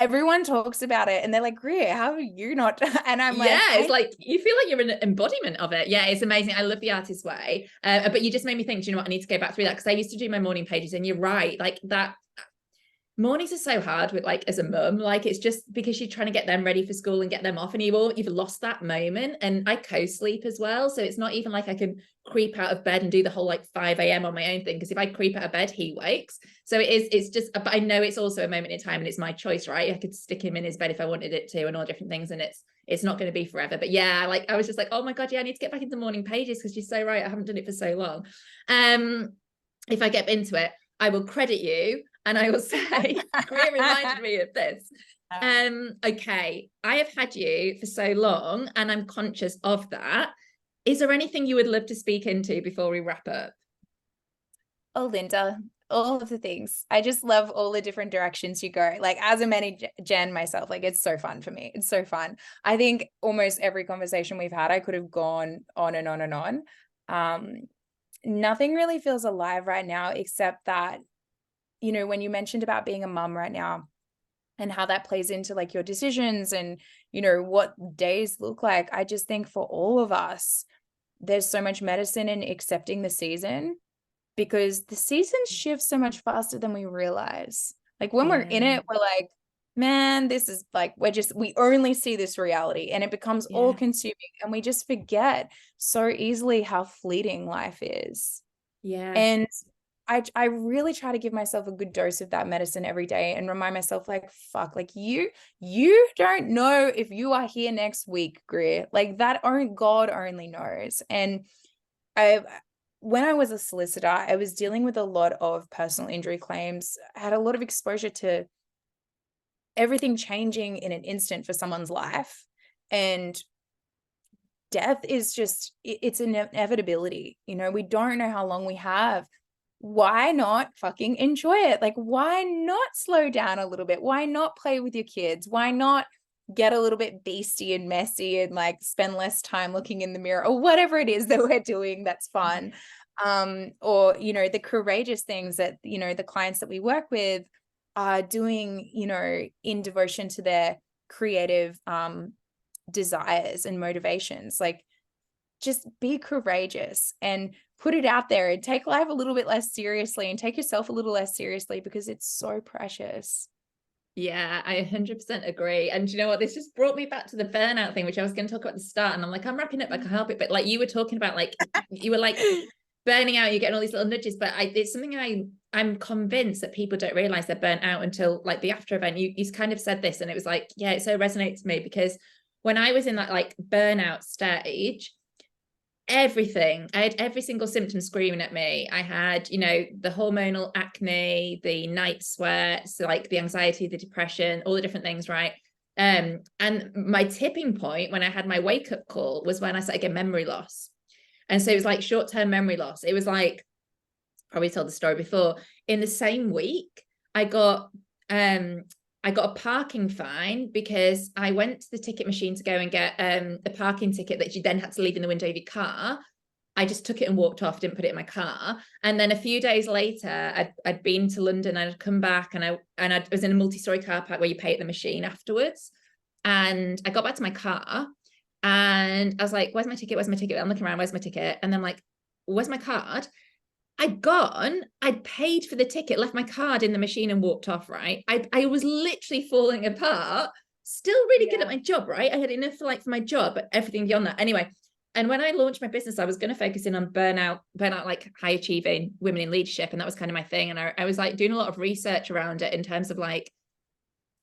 Everyone talks about it and they're like, Greer, how are you not? And I'm like, Yeah, it's like you feel like you're an embodiment of it. Yeah, it's amazing. I love the artist way. But you just made me think, do you know what? I need to go back through that because I used to do my morning pages, and you're right, like that. Mornings are so hard with like as a mum, like it's just because you're trying to get them ready for school and get them off, and you've lost that moment. And I co-sleep as well, so it's not even like I can creep out of bed and do the whole like 5 a.m. on my own thing, because if I creep out of bed he wakes. So it's just, but I know it's also a moment in time and it's my choice, right? I could stick him in his bed if I wanted it to and all different things, and it's not going to be forever. But yeah, like I was just like, oh my god, yeah, I need to get back into morning pages because you're so right, I haven't done it for so long. If I get into it, I will credit you and I will say, Greer reminded me of this. Okay, I have had you for so long and I'm conscious of that. Is there anything you would love to speak into before we wrap up? Oh, Lynda, all of the things. I just love all the different directions you go. Like as a Gen myself, like it's so fun for me. It's so fun. I think almost every conversation we've had, I could have gone on and on and on. Nothing really feels alive right now, except that, you know, when you mentioned about being a mum right now and how that plays into like your decisions and, you know, what days look like, I just think for all of us, there's so much medicine in accepting the season, because the seasons shift so much faster than we realize. Like when we're in Yeah, it, we're like, man, this is like, we only see this reality and it becomes all yeah, consuming, and we just forget so easily how fleeting life is. yeah, And I really try to give myself a good dose of that medicine every day and remind myself like, fuck, like you don't know if you are here next week, Greer. Like that only God only knows. And I when I was a solicitor, I was dealing with a lot of personal injury claims. I had a lot of exposure to everything changing in an instant for someone's life. And death is just, it's an inevitability. You know, we don't know how long we have. Why not fucking enjoy it? Like, why not slow down a little bit? Why not play with your kids? Why not get a little bit beastie and messy and like spend less time looking in the mirror or whatever it is that we're doing that's fun? Or, you know, the courageous things that, you know, the clients that we work with are doing, you know, in devotion to their creative desires and motivations. Like just be courageous and put it out there and take life a little bit less seriously and take yourself a little less seriously, because it's so precious. Yeah, I 100% agree. And you know what? This just brought me back to the burnout thing, which I was going to talk about at the start. And I'm like, I'm wrapping up, I can help it. But like you were talking about, like, you were like burning out, you're getting all these little nudges. But it's something I'm convinced that people don't realize they're burnt out until like the after event. You kind of said this, and it was like, yeah, it so resonates to me, because when I was in that like burnout stage, I had every single symptom screaming at me. I had, you know, the hormonal acne, the night sweats, like the anxiety, the depression, all the different things, right? And my tipping point when I had my wake up call was when I started getting memory loss. And so it was like short-term memory loss. It was like, probably told the story before, in the same week, I got a parking fine because I went to the ticket machine to go and get a parking ticket that you then had to leave in the window of your car. I just took it and walked off, didn't put it in my car. And then a few days later, I'd been to London, I'd come back, and I was in a multi-story car park where you pay at the machine afterwards. And I got back to my car and I was like, where's my ticket? Where's my ticket? I'm looking around, where's my ticket? And then I'm like, where's my card? I'd paid for the ticket, left my card in the machine and walked off, right? I was literally falling apart, still really good at my job, right? I had enough for my job, but everything beyond that. Anyway, and when I launched my business, I was going to focus in on burnout, like high achieving women in leadership. And that was kind of my thing. And I was like doing a lot of research around it in terms of like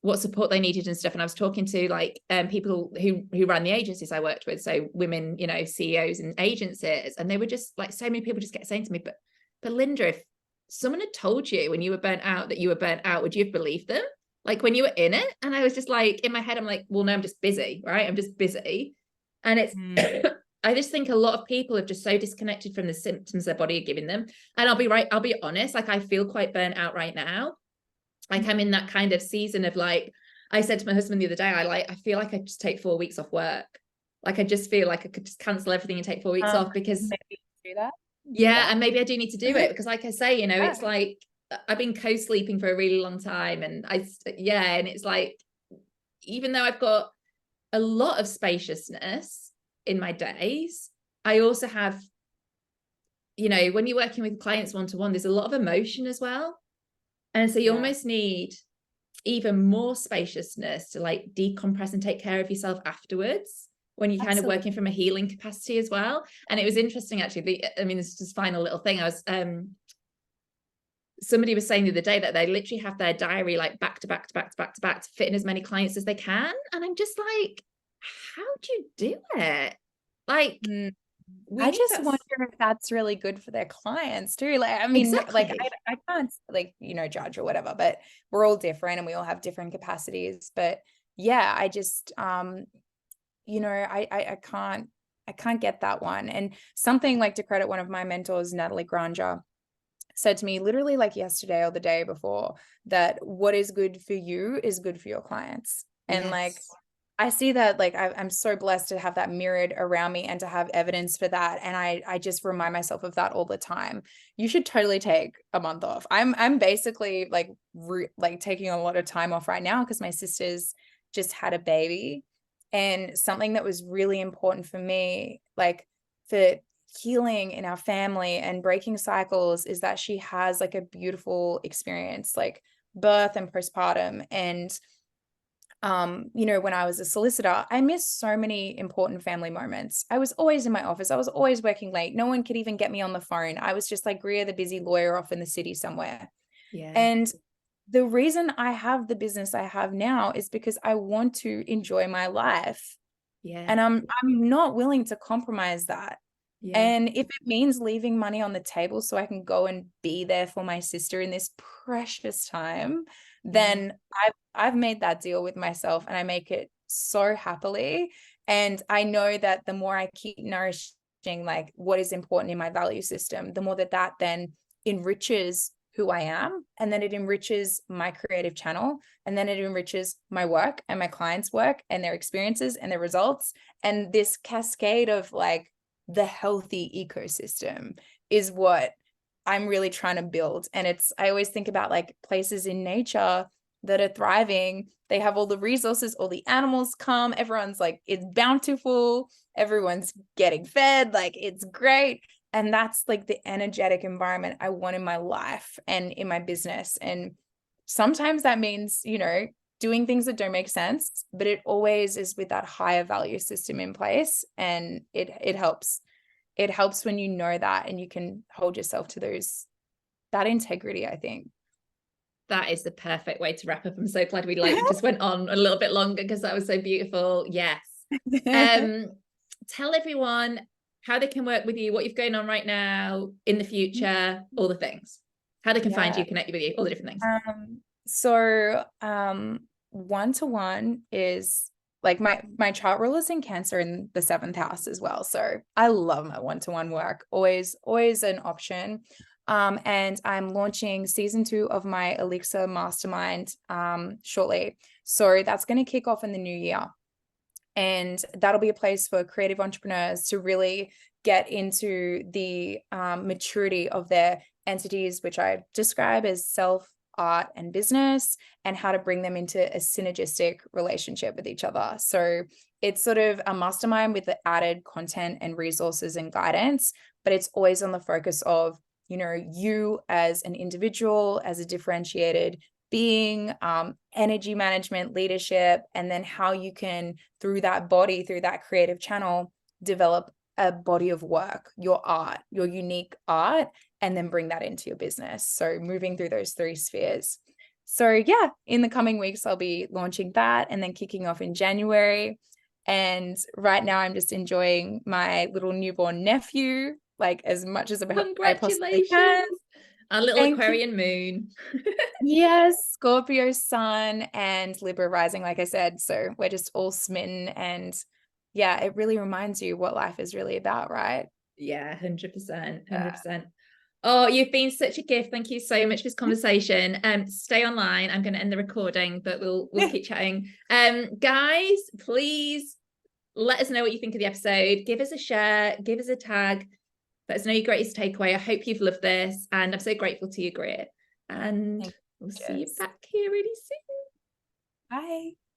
what support they needed and stuff. And I was talking to like people who ran the agencies I worked with. So women, you know, CEOs and agencies. And they were just like, so many people just kept saying to me, but Lynda, if someone had told you when you were burnt out that you were burnt out, would you have believed them? Like when you were in it? And I was just like, in my head, I'm like, well, no, I'm just busy, right? I'm just busy. And it's, I just think a lot of people are just so disconnected from the symptoms their body are giving them. And I'll be honest, like I feel quite burnt out right now. Like I'm in that kind of season of like, I said to my husband the other day, I feel like I just take 4 weeks off work. Like I just feel like I could just cancel everything and take 4 weeks off, because maybe do that. Yeah, and maybe I do need to do it, because like I say, you know, Yeah. it's like I've been co-sleeping for a really long time, and and it's like, even though I've got a lot of spaciousness in my days, I also have, you know, when you're working with clients one-to-one, there's a lot of emotion as well. And so you almost need even more spaciousness to like decompress and take care of yourself afterwards, when you're kind of working from a healing capacity as well. And it was interesting, actually. I mean, this is just final little thing. I was, somebody was saying the other day that they literally have their diary like back to back to back to back to back to fit in as many clients as they can. And I'm just like, how do you do it? Like, I just wonder if that's really good for their clients too. Like, I mean, like I can't like, you know, judge or whatever, but we're all different and we all have different capacities. But yeah, I just, you know, I can't get that one. And something like, to credit one of my mentors, Natalie Granger, said to me literally like yesterday or the day before, that what is good for you is good for your clients. And like, I see that, like, I'm so blessed to have that mirrored around me and to have evidence for that. And I just remind myself of that all the time. You should totally take a month off. I'm basically like taking a lot of time off right now because my sister's just had a baby. And something that was really important for me, like for healing in our family and breaking cycles, is that she has like a beautiful experience, like birth and postpartum. And you know, when I was a solicitor, I missed so many important family moments. I was always in my office. I was always working late. No one could even get me on the phone. I was just like Greer, the busy lawyer off in the city somewhere. And the reason I have the business I have now is because I want to enjoy my life. And I'm not willing to compromise that. And if it means leaving money on the table so I can go and be there for my sister in this precious time, then I've made that deal with myself, and I make it so happily. And I know that the more I keep nourishing like what is important in my value system, the more that then enriches who I am, and then it enriches my creative channel, and then it enriches my work and my clients' work and their experiences and their results. And this cascade of like the healthy ecosystem is what I'm really trying to build. And I always think about like places in nature that are thriving. They have all the resources, all the animals come, everyone's like, it's bountiful, everyone's getting fed, like it's great. And that's like the energetic environment I want in my life and in my business. And sometimes that means, you know, doing things that don't make sense, but it always is with that higher value system in place. And it helps. It helps when you know that and you can hold yourself to that integrity, I think. That is the perfect way to wrap up. I'm so glad we just went on a little bit longer because that was so beautiful. Yes. Tell everyone how they can work with you, what you've going on right now, in the future, all the things, how they can find you, connect with you, all the different things. So one-to-one is like my chart ruler's in Cancer in the 7th house as well. So I love my one-to-one work. Always an option. And I'm launching season 2 of my Elixir Mastermind shortly. So that's going to kick off in the new year. And that'll be a place for creative entrepreneurs to really get into the maturity of their entities, which I describe as self, art, and business, and how to bring them into a synergistic relationship with each other. So it's sort of a mastermind with the added content and resources and guidance, but it's always on the focus of, you know, you as an individual, as a differentiated being, energy management, leadership, and then how you can, through that body, through that creative channel, develop a body of work, your art, your unique art, and then bring that into your business. So moving through those 3 spheres. So yeah, in the coming weeks, I'll be launching that and then kicking off in January. And right now I'm just enjoying my little newborn nephew, like as much as I possibly can. Our little Aquarian moon. Yes, Scorpio sun and Libra rising, like I said. So we're just all smitten, and yeah, it really reminds you what life is really about, right? Yeah, 100%, 100%. Oh, you've been such a gift. Thank you so much for this conversation. Stay online. I'm going to end the recording, but we'll keep chatting. Guys, please let us know what you think of the episode. Give us a share, give us a tag. Let us know your greatest takeaway. I hope you've loved this, and I'm so grateful to you, Greer. And we'll see you back here really soon. Bye.